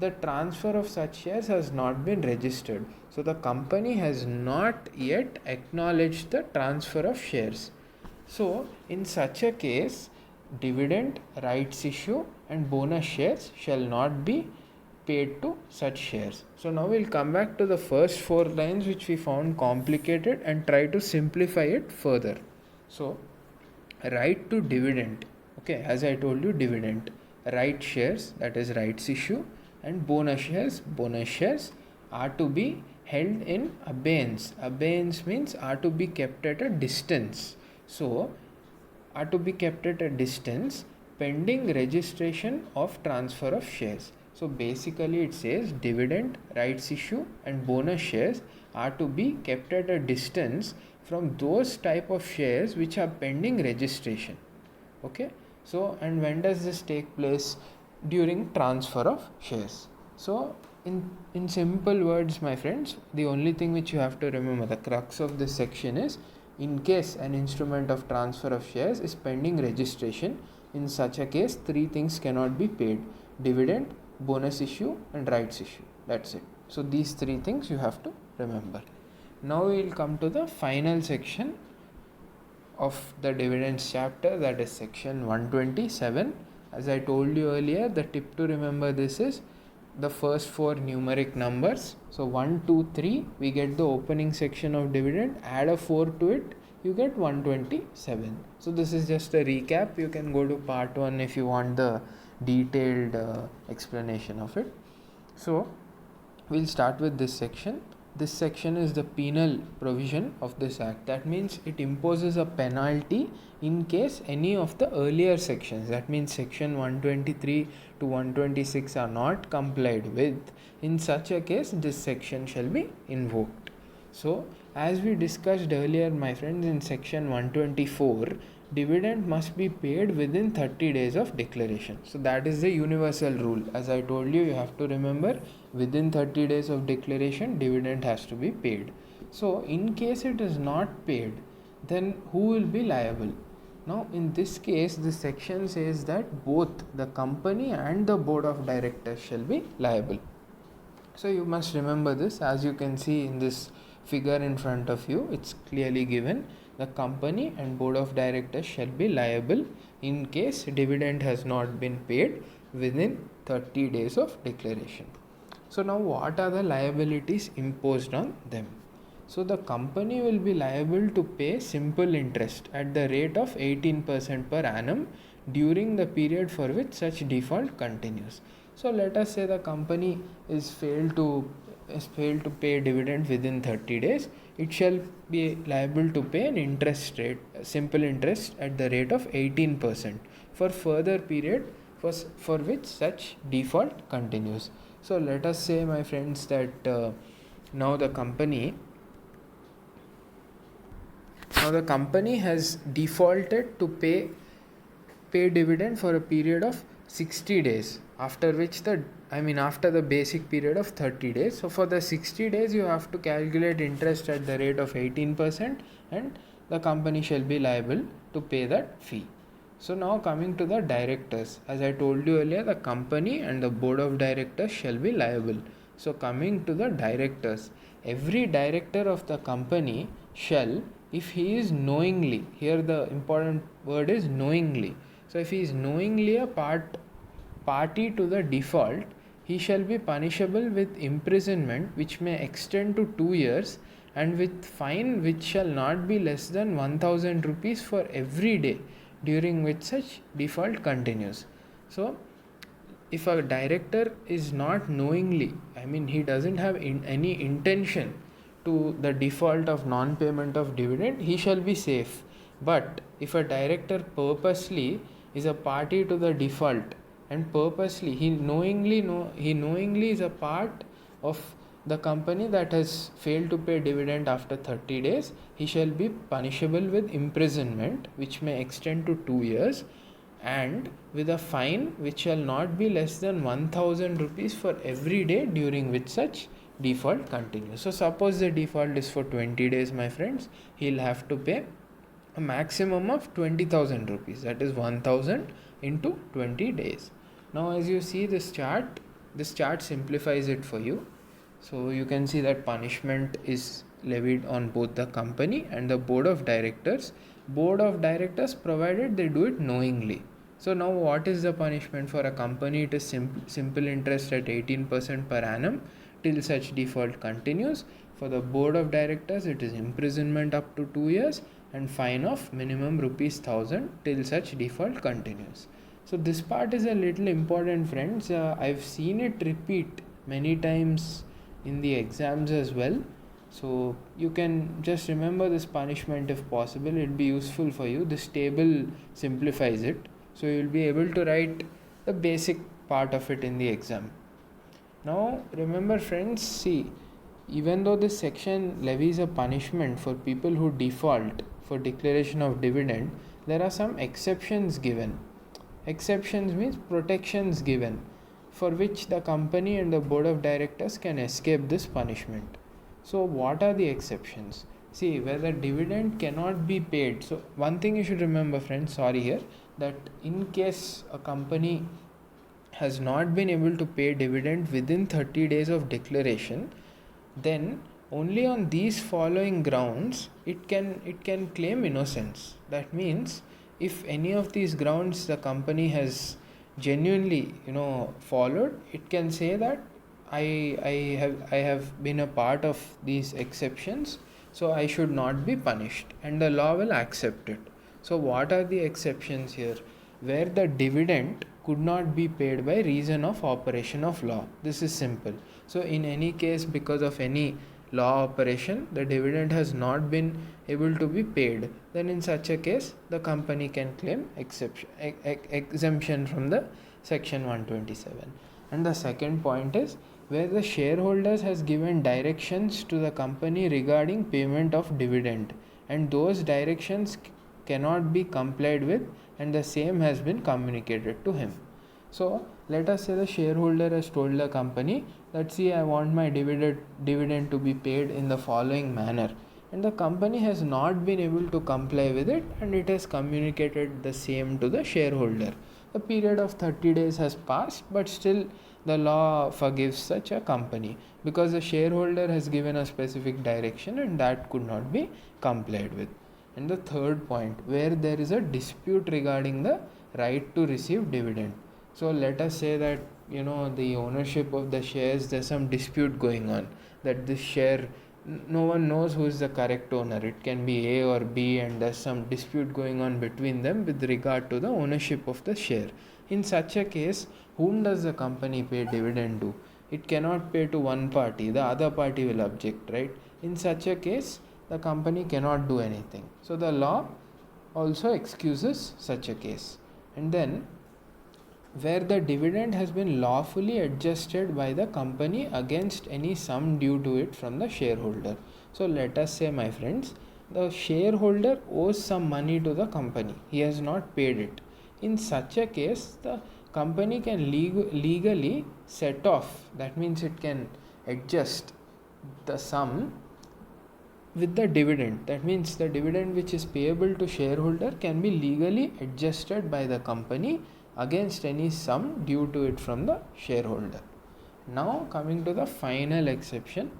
the transfer of such shares has not been registered. So the company has not yet acknowledged the transfer of shares. So in such a case, dividend, rights issue and bonus shares shall not be paid to such shares. So now we'll come back to the first 4 lines which we found complicated and try to simplify it further. So right to dividend, okay, as I told you, dividend, right shares, that is rights issue, and bonus shares are to be held in abeyance. Abeyance means are to be kept at a distance. So are to be kept at a distance pending registration of transfer of shares. So basically it says dividend, rights issue and bonus shares are to be kept at a distance from those type of shares which are pending registration. Okay, so and when does this take place? During transfer of shares. So in simple words, my friends, the only thing which you have to remember, the crux of this section is, in case an instrument of transfer of shares is pending registration, in such a case 3 things cannot be paid: dividend, bonus issue and rights issue. That's it. So these 3 things you have to remember. Now we will come to the final section of the dividends chapter, that is section 127. As I told you earlier, the tip to remember this is the first 4 numeric numbers. So 1, 2, 3, we get the opening section of dividend, add a 4 to it, you get 127. So this is just a recap. You can go to part 1 if you want the detailed explanation of it. So we'll start with this section. This section is the penal provision of this act. That means it imposes a penalty in case any of the earlier sections, that means section 123 to 126, are not complied with. In such a case, this section shall be invoked. So as we discussed earlier, my friends, in section 124, dividend must be paid within 30 days of declaration. So that is the universal rule. As I told you, you have to remember, within 30 days of declaration, dividend has to be paid. So in case it is not paid, then who will be liable? Now in this case, this section says that both the company and the board of directors shall be liable. So you must remember this. As you can see in this figure in front of you, it's clearly given. The company and board of directors shall be liable in case dividend has not been paid within 30 days of declaration. So now what are the liabilities imposed on them? So the company will be liable to pay simple interest at the rate of 18% per annum during the period for which such default continues. So let us say the company is failed to pay dividend within 30 days. It shall be liable to pay an interest rate, simple interest at the rate of 18% for further period for which such default continues. So let us say, my friends, that now the company has defaulted to pay dividend for a period of 60 days, after which after the basic period of 30 days. So for the 60 days you have to calculate interest at the rate of 18%, and the company shall be liable to pay that fee. So now coming to the directors, as I told you earlier, the company and the board of directors shall be liable. So coming to the directors, every director of the company shall, if he is knowingly, here the important word is knowingly. So if he is knowingly a party to the default, he shall be punishable with imprisonment which may extend to 2 years, and with fine which shall not be less than 1000 rupees for every day during which such default continues. So if a director is not knowingly, he doesn't have any intention to the default of non-payment of dividend, he shall be safe. But if a director purposely is a party to the default, and purposely he knowingly is a part of the company that has failed to pay dividend after 30 days, he shall be punishable with imprisonment which may extend to 2 years, and with a fine which shall not be less than 1000 rupees for every day during which such default continues. So suppose the default is for 20 days, my friends, he'll have to pay a maximum of 20,000 rupees, that is 1000 into 20 days. Now as you see this chart simplifies it for you. So you can see that punishment is levied on both the company and the board of directors provided they do it knowingly. So now what is the punishment for a company? It is simple interest at 18% per annum till such default continues. For the board of directors, it is imprisonment up to 2 years and fine of minimum ₹1000 till such default continues. So this part is a little important, friends. I've seen it repeat many times in the exams as well. So you can just remember this punishment if possible. It'll be useful for you. This table simplifies it, so you'll be able to write the basic part of it in the exam. Now remember, friends, see, even though this section levies a punishment for people who default for declaration of dividend, there are some exceptions given. Exceptions means protections given, for which the company and the board of directors can escape this punishment. So what are the exceptions? See, where the dividend cannot be paid. So one thing you should remember, friends, that in case a company has not been able to pay dividend within 30 days of declaration, then only on these following grounds it can claim innocence. That means if any of these grounds the company has genuinely followed, it can say that I have been a part of these exceptions, so I should not be punished, and the law will accept it. So what are the exceptions here? Where the dividend could not be paid by reason of operation of law. This is simple. So in any case, because of any law operation, the dividend has not been able to be paid, then in such a case the company can claim exemption from the section 127. And the second point is where the shareholders has given directions to the company regarding payment of dividend, and those directions cannot be complied with, and the same has been communicated to him. So let us say the shareholder has told the company that, see, I want my dividend to be paid in the following manner, and the company has not been able to comply with it, and it has communicated the same to the shareholder. The period of 30 days has passed, but still the law forgives such a company, because the shareholder has given a specific direction and that could not be complied with. And the third point, where there is a dispute regarding the right to receive dividend. So let us say that the ownership of the shares, there's some dispute going on, that this share, no one knows who is the correct owner. It can be A or B, and there's some dispute going on between them with regard to the ownership of the share. In such a case, whom does the company pay dividend to? It cannot pay to one party, the other party will object, right? In such a case, the company cannot do anything. So the law also excuses such a case. And then, where the dividend has been lawfully adjusted by the company against any sum due to it from the shareholder. So let us say, my friends, the shareholder owes some money to the company. He has not paid it. In such a case, the company can legally set off, that means it can adjust the sum with the dividend. That means the dividend which is payable to shareholder can be legally adjusted by the company against any sum due to it from the shareholder. Now coming to the final exception,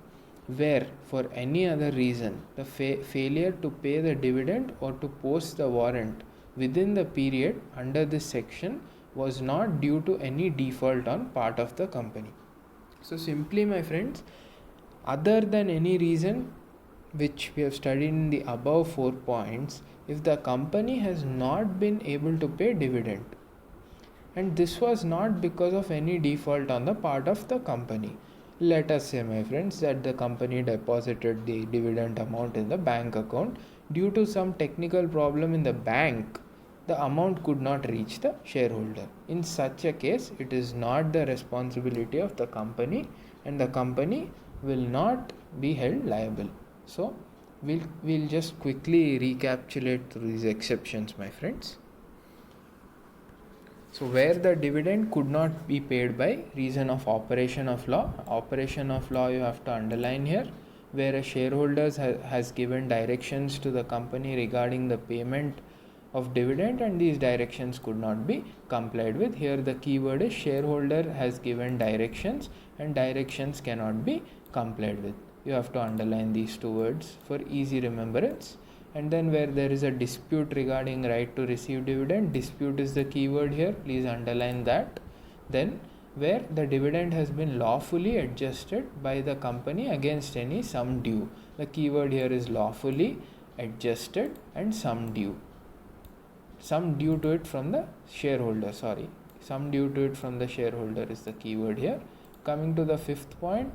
where for any other reason the failure to pay the dividend or to post the warrant within the period under this section was not due to any default on part of the company. So simply, my friends, other than any reason which we have studied in the above 4 points, if the company has not been able to pay dividend, and this was not because of any default on the part of the company. Let us say, my friends, that the company deposited the dividend amount in the bank account. Due to some technical problem in the bank, the amount could not reach the shareholder. In such a case, it is not the responsibility of the company, and the company will not be held liable. So we'll just quickly recapitulate these exceptions, my friends. So where the dividend could not be paid by reason of operation of law you have to underline here, where a shareholder has given directions to the company regarding the payment of dividend and these directions could not be complied with. Here the keyword is shareholder has given directions and directions cannot be complied with. You have to underline these two words for easy remembrance. And then where there is a dispute regarding right to receive dividend, dispute is the keyword here, please underline that. Then where the dividend has been lawfully adjusted by the company against any sum due, the keyword here is lawfully adjusted and sum due. Sum due to it from the shareholder, sum due to it from the shareholder is the keyword here. Coming to the fifth point,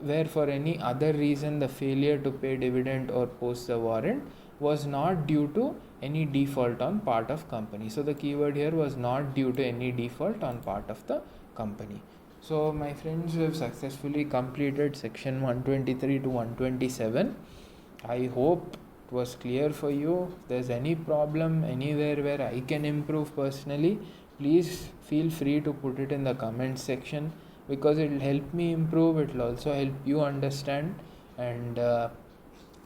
where for any other reason the failure to pay dividend or post the warrant was not due to any default on part of company. So the keyword here was not due to any default on part of the company. So my friends, we have successfully completed section 123 to 127. I hope it was clear for you. If there's any problem anywhere where I can improve personally, please feel free to put it in the comment section, because it will help me improve, it will also help you understand. And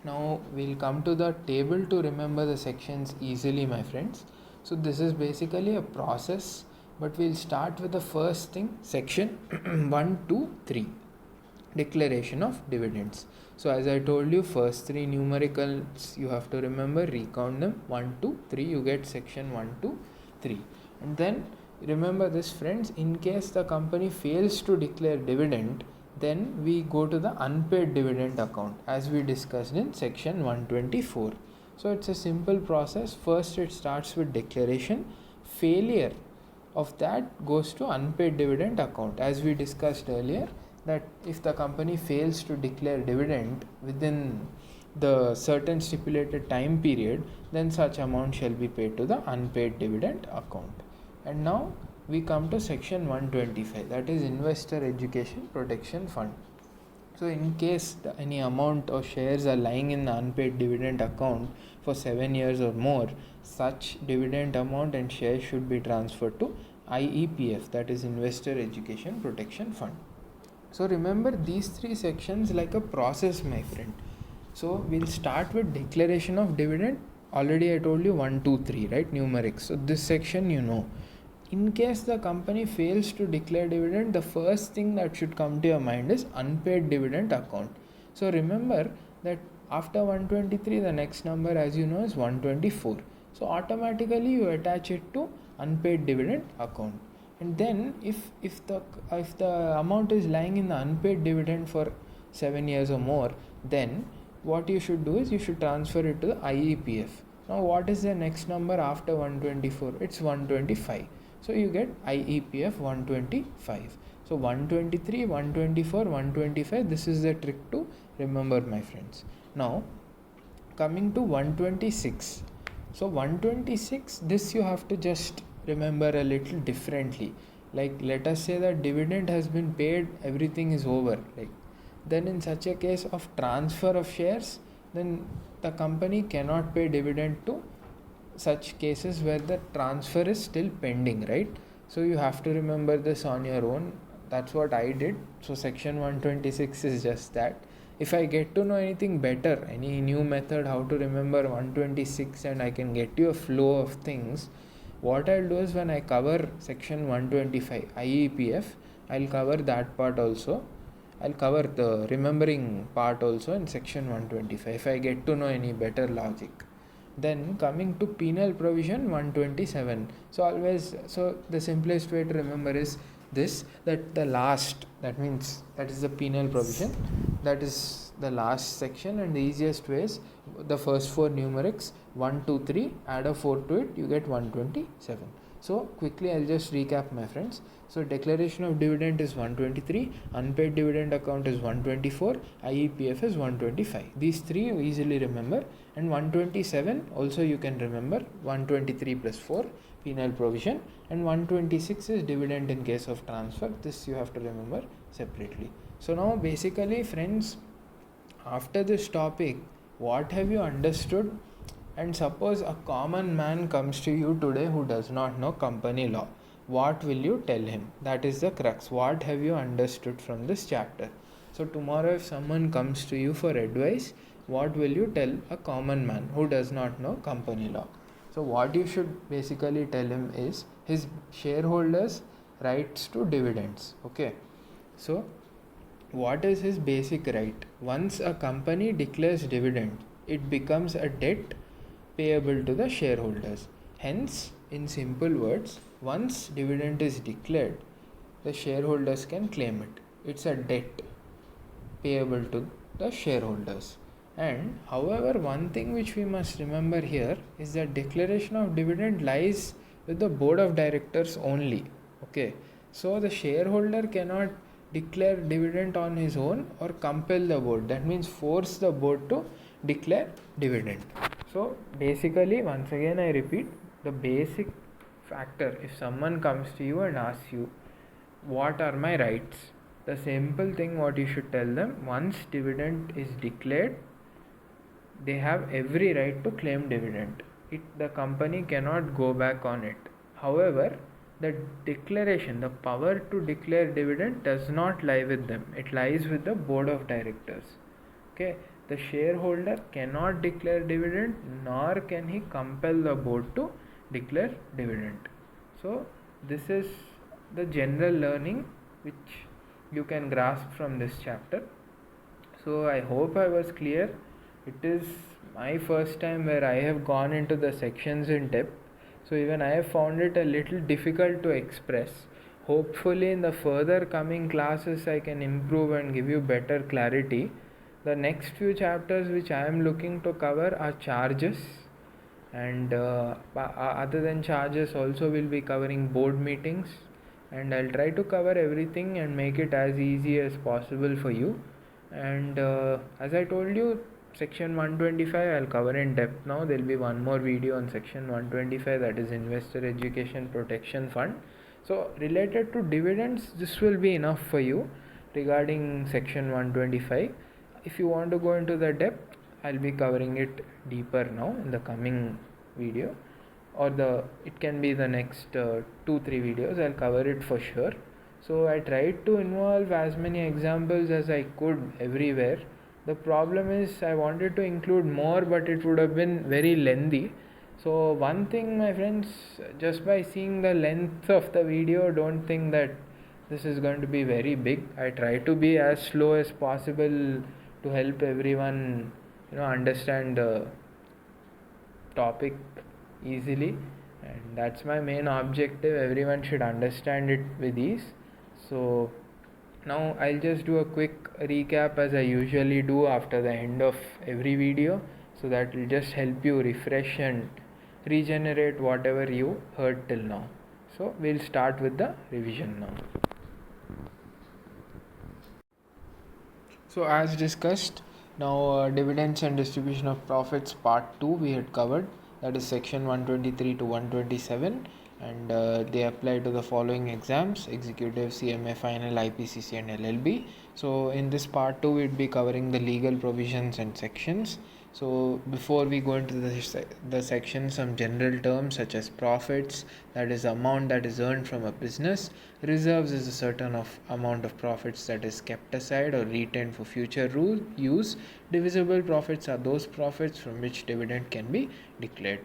now we'll come to the table to remember the sections easily, my friends. So this is basically a process, but we'll start with the first thing, section 1, 2, 3, declaration of dividends. So as I told you, first three numericals you have to remember, recount them, 1, 2, 3, you get section 1, 2, 3. And then remember this, friends, in case the company fails to declare dividend, then we go to the unpaid dividend account as we discussed in section 124. So it's a simple process. First it starts with declaration. Failure of that goes to unpaid dividend account. As we discussed earlier, that if the company fails to declare dividend within the certain stipulated time period, then such amount shall be paid to the unpaid dividend account. And now we come to section 125, that is Investor Education Protection Fund. So in case any amount or shares are lying in the unpaid dividend account for 7 years or more, such dividend amount and shares should be transferred to IEPF, that is Investor Education Protection Fund. So remember these three sections like a process, my friend. So we'll start with declaration of dividend. Already I told you 1, 2, 3, right, numerics. So this section you know. In case the company fails to declare dividend, the first thing that should come to your mind is unpaid dividend account. So remember that after 123, the next number, as you know, is 124. So automatically you attach it to unpaid dividend account. And then if the amount is lying in the unpaid dividend for 7 years or more, then what you should do is you should transfer it to the IEPF. Now what is the next number after 124? It's 125. So you get IEPF 125. So 123, 124, 125, this is the trick to remember, my friends. Now coming to 126. So 126, this you have to just remember a little differently. Like let us say that dividend has been paid, everything is over. Like then in such a case of transfer of shares, then the company cannot pay dividend to such cases where the transfer is still pending, right? So you have to remember this on your own. That's what I did. So section 126 is just that. If I get to know anything better, any new method how to remember 126, and I can get you a flow of things, what I'll do is when I cover section 125 IEPF, I'll cover that part also. I'll cover the remembering part also in section 125 if I get to know any better logic. Then coming to penal provision 127. So the simplest way to remember is this, that the last, that means that is the penal provision, that is the last section, and the easiest way is the first four numerics 1 2 3, add a 4 to it, you get 127. So quickly I'll just recap, my friends. So declaration of dividend is 123, unpaid dividend account is 124, IEPF is 125. These three you easily remember, and 127 also you can remember. 123 plus 4 penal provision, and 126 is dividend in case of transfer. This you have to remember separately. So now basically, friends, after this topic, what have you understood? And suppose a common man comes to you today who does not know company law. What will you tell him? That is the crux. What have you understood from this chapter? So tomorrow if someone comes to you for advice, what will you tell a common man who does not know company law? So what you should basically tell him is his shareholders' rights to dividends. Okay. So what is his basic right? Once a company declares dividend, it becomes a debt payable to the shareholders. Hence, in simple words, once dividend is declared, the shareholders can claim it. It's a debt payable to the shareholders. And however, one thing which we must remember here is that declaration of dividend lies with the board of directors only. Okay, so the shareholder cannot declare dividend on his own or compel the board. That means force the board to declare dividend. So basically, once again I repeat, the basic factor, if someone comes to you and asks you what are my rights, the simple thing what you should tell them, once dividend is declared, they have every right to claim dividend. The company cannot go back on it. However, the declaration, the power to declare dividend does not lie with them. It lies with the board of directors. Okay, the shareholder cannot declare dividend, nor can he compel the board to declare dividend. So this is the general learning which you can grasp from this chapter. So I hope I was clear. It is my first time where I have gone into the sections in depth, so even I have found it a little difficult to express. Hopefully in the further coming classes I can improve and give you better clarity. The next few chapters which I am looking to cover are charges, and other than charges also will be covering board meetings, and I'll try to cover everything and make it as easy as possible for you. And as I told you, section 125 I'll cover in depth now. There will be one more video on section 125, that is Investor Education Protection Fund. So related to dividends, this will be enough for you regarding section 125. If you want to go into the depth, I'll be covering it deeper now in the coming video, or it can be the next 2-3 videos. I'll cover it for sure. So I tried to involve as many examples as I could everywhere. The problem is I wanted to include more, but it would have been very lengthy. So one thing, my friends, just by seeing the length of the video, don't think that this is going to be very big. I try to be as slow as possible to help everyone, understand the topic easily, and that's my main objective. Everyone should understand it with ease. So now I'll just do a quick recap as I usually do after the end of every video, so that will just help you refresh and regenerate whatever you heard till now. So we'll start with the revision now. So as discussed, now dividends and distribution of profits part 2 we had covered, that is section 123 to 127, and they apply to the following exams: executive, CMA final, IPCC and LLB. So in this part 2 we'd be covering the legal provisions and sections. So before we go into the section, some general terms such as profits, that is amount that is earned from a business; reserves is a certain amount of profits that is kept aside or retained for future use; divisible profits are those profits from which dividend can be declared.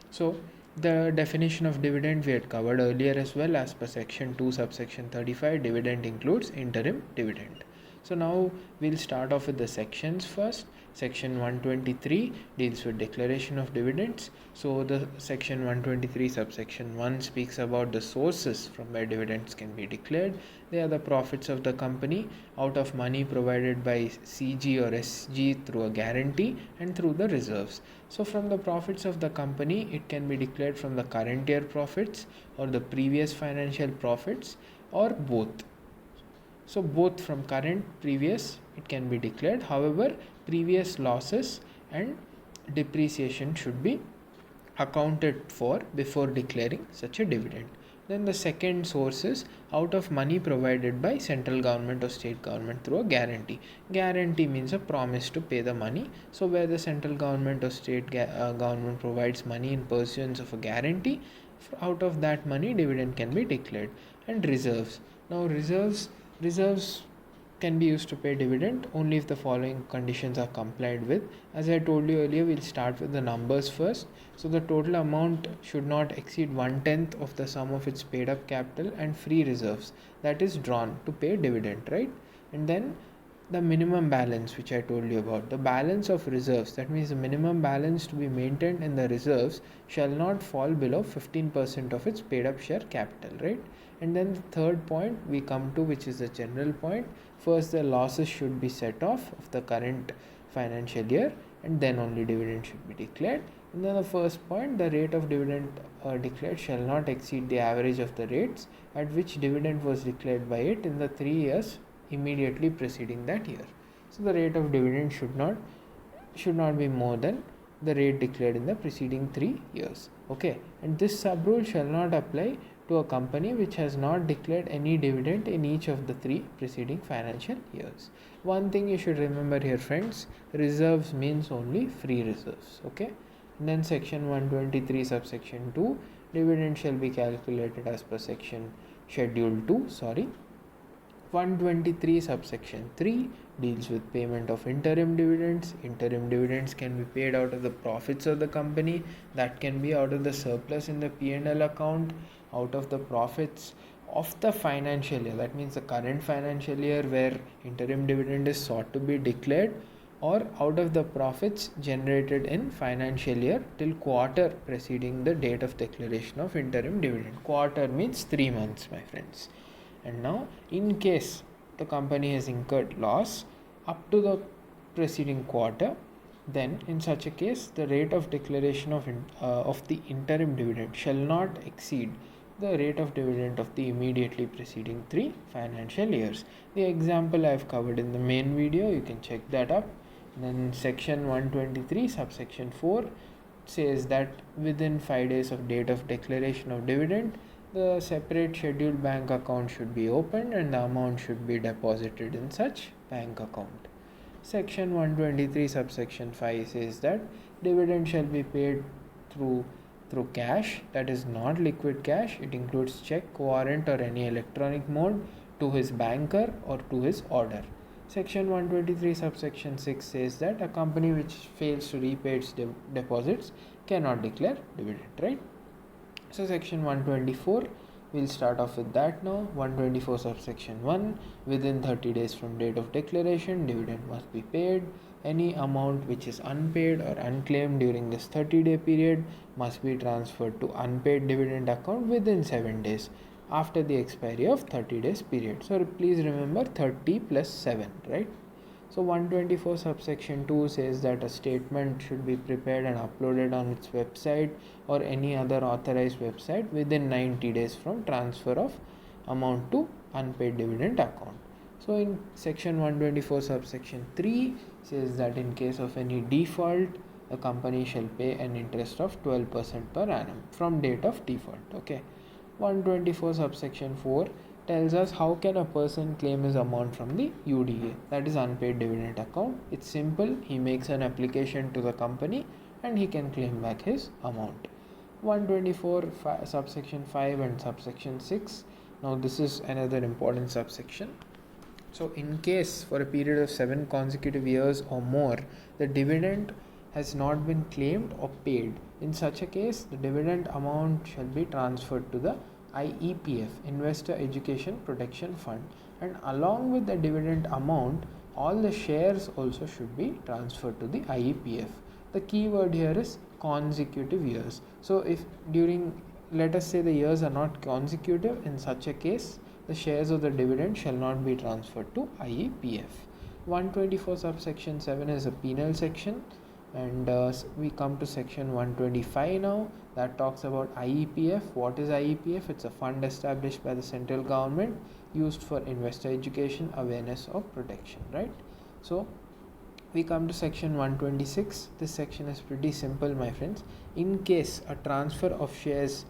So the definition of dividend we had covered earlier as well. As per section 2 subsection 35, dividend includes interim dividend. So now we'll start off with the sections first. Section 123 deals with declaration of dividends. So the section 123 subsection 1 speaks about the sources from where dividends can be declared. They are the profits of the company out of money provided by CG or SG through a guarantee and through the reserves. So from the profits of the company, it can be declared from the current year profits or the previous financial profits, or both. So both from current, previous, it can be declared. However, previous losses and depreciation should be accounted for before declaring such a dividend. Then the second source is out of money provided by central government or state government through a guarantee. Guarantee means a promise to pay the money. So where the central government or state government provides money in pursuance of a guarantee, out of that money dividend can be declared. And reserves. Now reserves can be used to pay dividend only if the following conditions are complied with. As I told you earlier, we'll start with the numbers first. So the total amount should not exceed 1/10 of the sum of its paid up capital and free reserves that is drawn to pay dividend, right? And then the minimum balance, which I told you about, the balance of reserves, that means the minimum balance to be maintained in the reserves shall not fall below 15% of its paid up share capital, right? And then the third point we come to, which is the general point. First, the losses should be set off of the current financial year, and then only dividend should be declared. And then the first point, the rate of dividend declared shall not exceed the average of the rates at which dividend was declared by it in the 3 years immediately preceding that year. So the rate of dividend should not be more than the rate declared in the preceding 3 years. Okay, and this sub rule shall not apply to a company which has not declared any dividend in each of the 3 preceding financial years. One thing you should remember here, friends, reserves means only free reserves. Okay, and then section 123 subsection 2, dividend shall be calculated as per section schedule 2, 123 subsection 3 deals with payment of interim dividends. Interim dividends can be paid out of the profits of the company, that can be out of the surplus in the P&L account, out of the profits of the financial year, that means the current financial year where interim dividend is sought to be declared, or out of the profits generated in financial year till quarter preceding the date of declaration of interim dividend. Quarter means 3 months, my friends. And now, in case the company has incurred loss up to the preceding quarter, then in such a case the rate of declaration of the interim dividend shall not exceed the rate of dividend of the immediately preceding 3 financial years. The example I have covered in the main video, you can check that up. Then section 123 subsection 4 says that within 5 days of date of declaration of dividend, the separate scheduled bank account should be opened and the amount should be deposited in such bank account. Section 123 subsection 5 says that dividend shall be paid through cash, that is not liquid cash. It includes check, warrant or any electronic mode, to his banker or to his order. Section 123 subsection 6 says that a company which fails to repay its deposits cannot declare dividend, right? So section 124, we'll start off with that now. 124 subsection 1, within 30 days from date of declaration, dividend must be paid. Any amount which is unpaid or unclaimed during this 30-day period must be transferred to unpaid dividend account within 7 days after the expiry of 30 days period. So please remember 30 plus 7, right? So 124 subsection 2 says that a statement should be prepared and uploaded on its website or any other authorized website within 90 days from transfer of amount to unpaid dividend account. So in section 124 subsection 3 says that in case of any default, the company shall pay an interest of 12% per annum from date of default. Okay. 124 subsection 4 tells us how can a person claim his amount from the UDA, that is unpaid dividend account. It's simple. He makes an application to the company and he can claim back his amount. 124 subsection 5 and subsection 6. Now this is another important subsection. So in case for a period of 7 consecutive years or more, the dividend has not been claimed or paid, in such a case the dividend amount shall be transferred to the IEPF, Investor Education Protection Fund, and along with the dividend amount, all the shares also should be transferred to the IEPF. The key word here is consecutive years. So if during, let us say, the years are not consecutive, in such a case the shares of the dividend shall not be transferred to IEPF. 124 subsection 7 is a penal section, and we come to section 125 now, that talks about IEPF. What is IEPF? It's a fund established by the central government used for investor education, awareness or protection, right? So we come to section 126. This section is pretty simple, my friends. In case a transfer of shares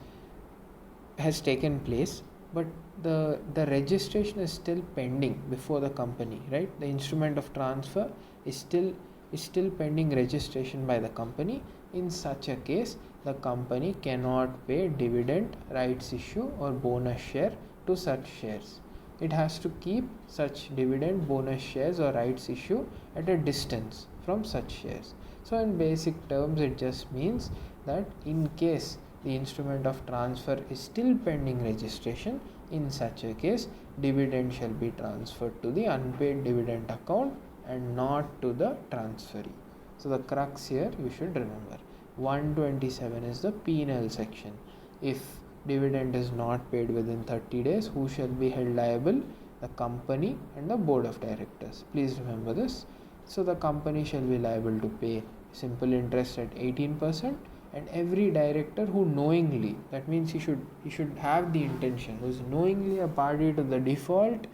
has taken place, but the registration is still pending before the company, right? The instrument of transfer is still pending registration by the company. In such a case, the company cannot pay dividend, rights issue or bonus share to such shares. It has to keep such dividend, bonus shares or rights issue at a distance from such shares. So in basic terms, it just means that in case the instrument of transfer is still pending registration, in such a case dividend shall be transferred to the unpaid dividend account and not to the transferee. So the crux here you should remember. 127 is the penal section. If dividend is not paid within 30 days, who shall be held liable? The company and the board of directors. Please remember this. So the company shall be liable to pay simple interest at 18%, and every director who knowingly, that means he should have the intention, who is knowingly a party to the default,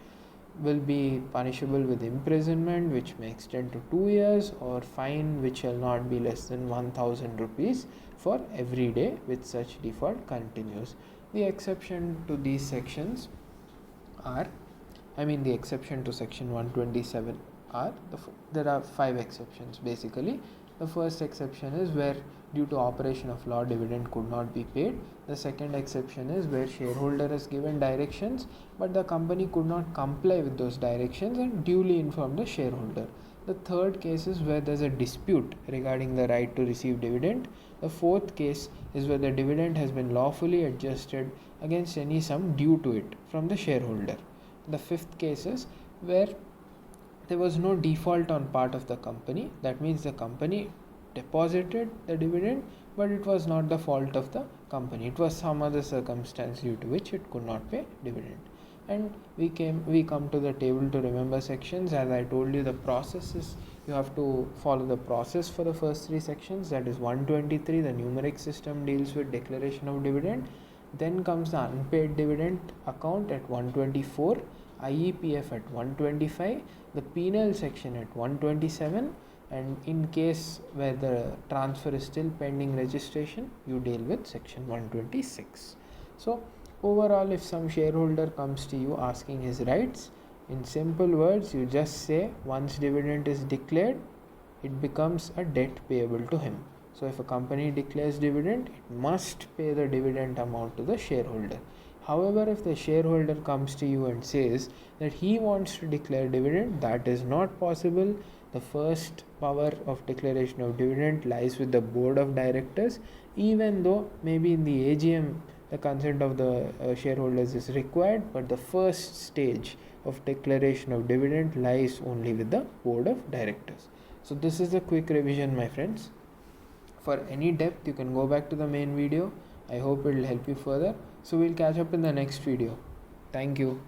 will be punishable with imprisonment which may extend to 2 years, or fine which shall not be less than 1000 rupees for every day which such default continues. The exception to these sections are, the exception to section 127 are, there are 5 exceptions basically. The first exception is where due to operation of law dividend could not be paid. The second exception is where shareholder has given directions but the company could not comply with those directions and duly informed the shareholder. The third case is where there is a dispute regarding the right to receive dividend. The fourth case is where the dividend has been lawfully adjusted against any sum due to it from the shareholder. The fifth case is where there was no default on part of the company. That means the company deposited the dividend, but it was not the fault of the company. It was some other circumstance due to which it could not pay dividend. And we come to the table to remember sections. As I told you, the process is, you have to follow the process for the first 3 sections. That is 123, the numeric system deals with declaration of dividend. Then comes the unpaid dividend account at 124, IEPF at 125, the penal section at 127, and in case where the transfer is still pending registration, you deal with section 126. So overall, if some shareholder comes to you asking his rights, in simple words you just say once dividend is declared, it becomes a debt payable to him. So if a company declares dividend, it must pay the dividend amount to the shareholder. However, if the shareholder comes to you and says that he wants to declare dividend, that is not possible. The first power of declaration of dividend lies with the board of directors, even though maybe in the AGM the consent of the shareholders is required, but the first stage of declaration of dividend lies only with the board of directors. So this is a quick revision, my friends. For any depth, you can go back to the main video. I hope it will help you further. So we'll catch up in the next video. Thank you.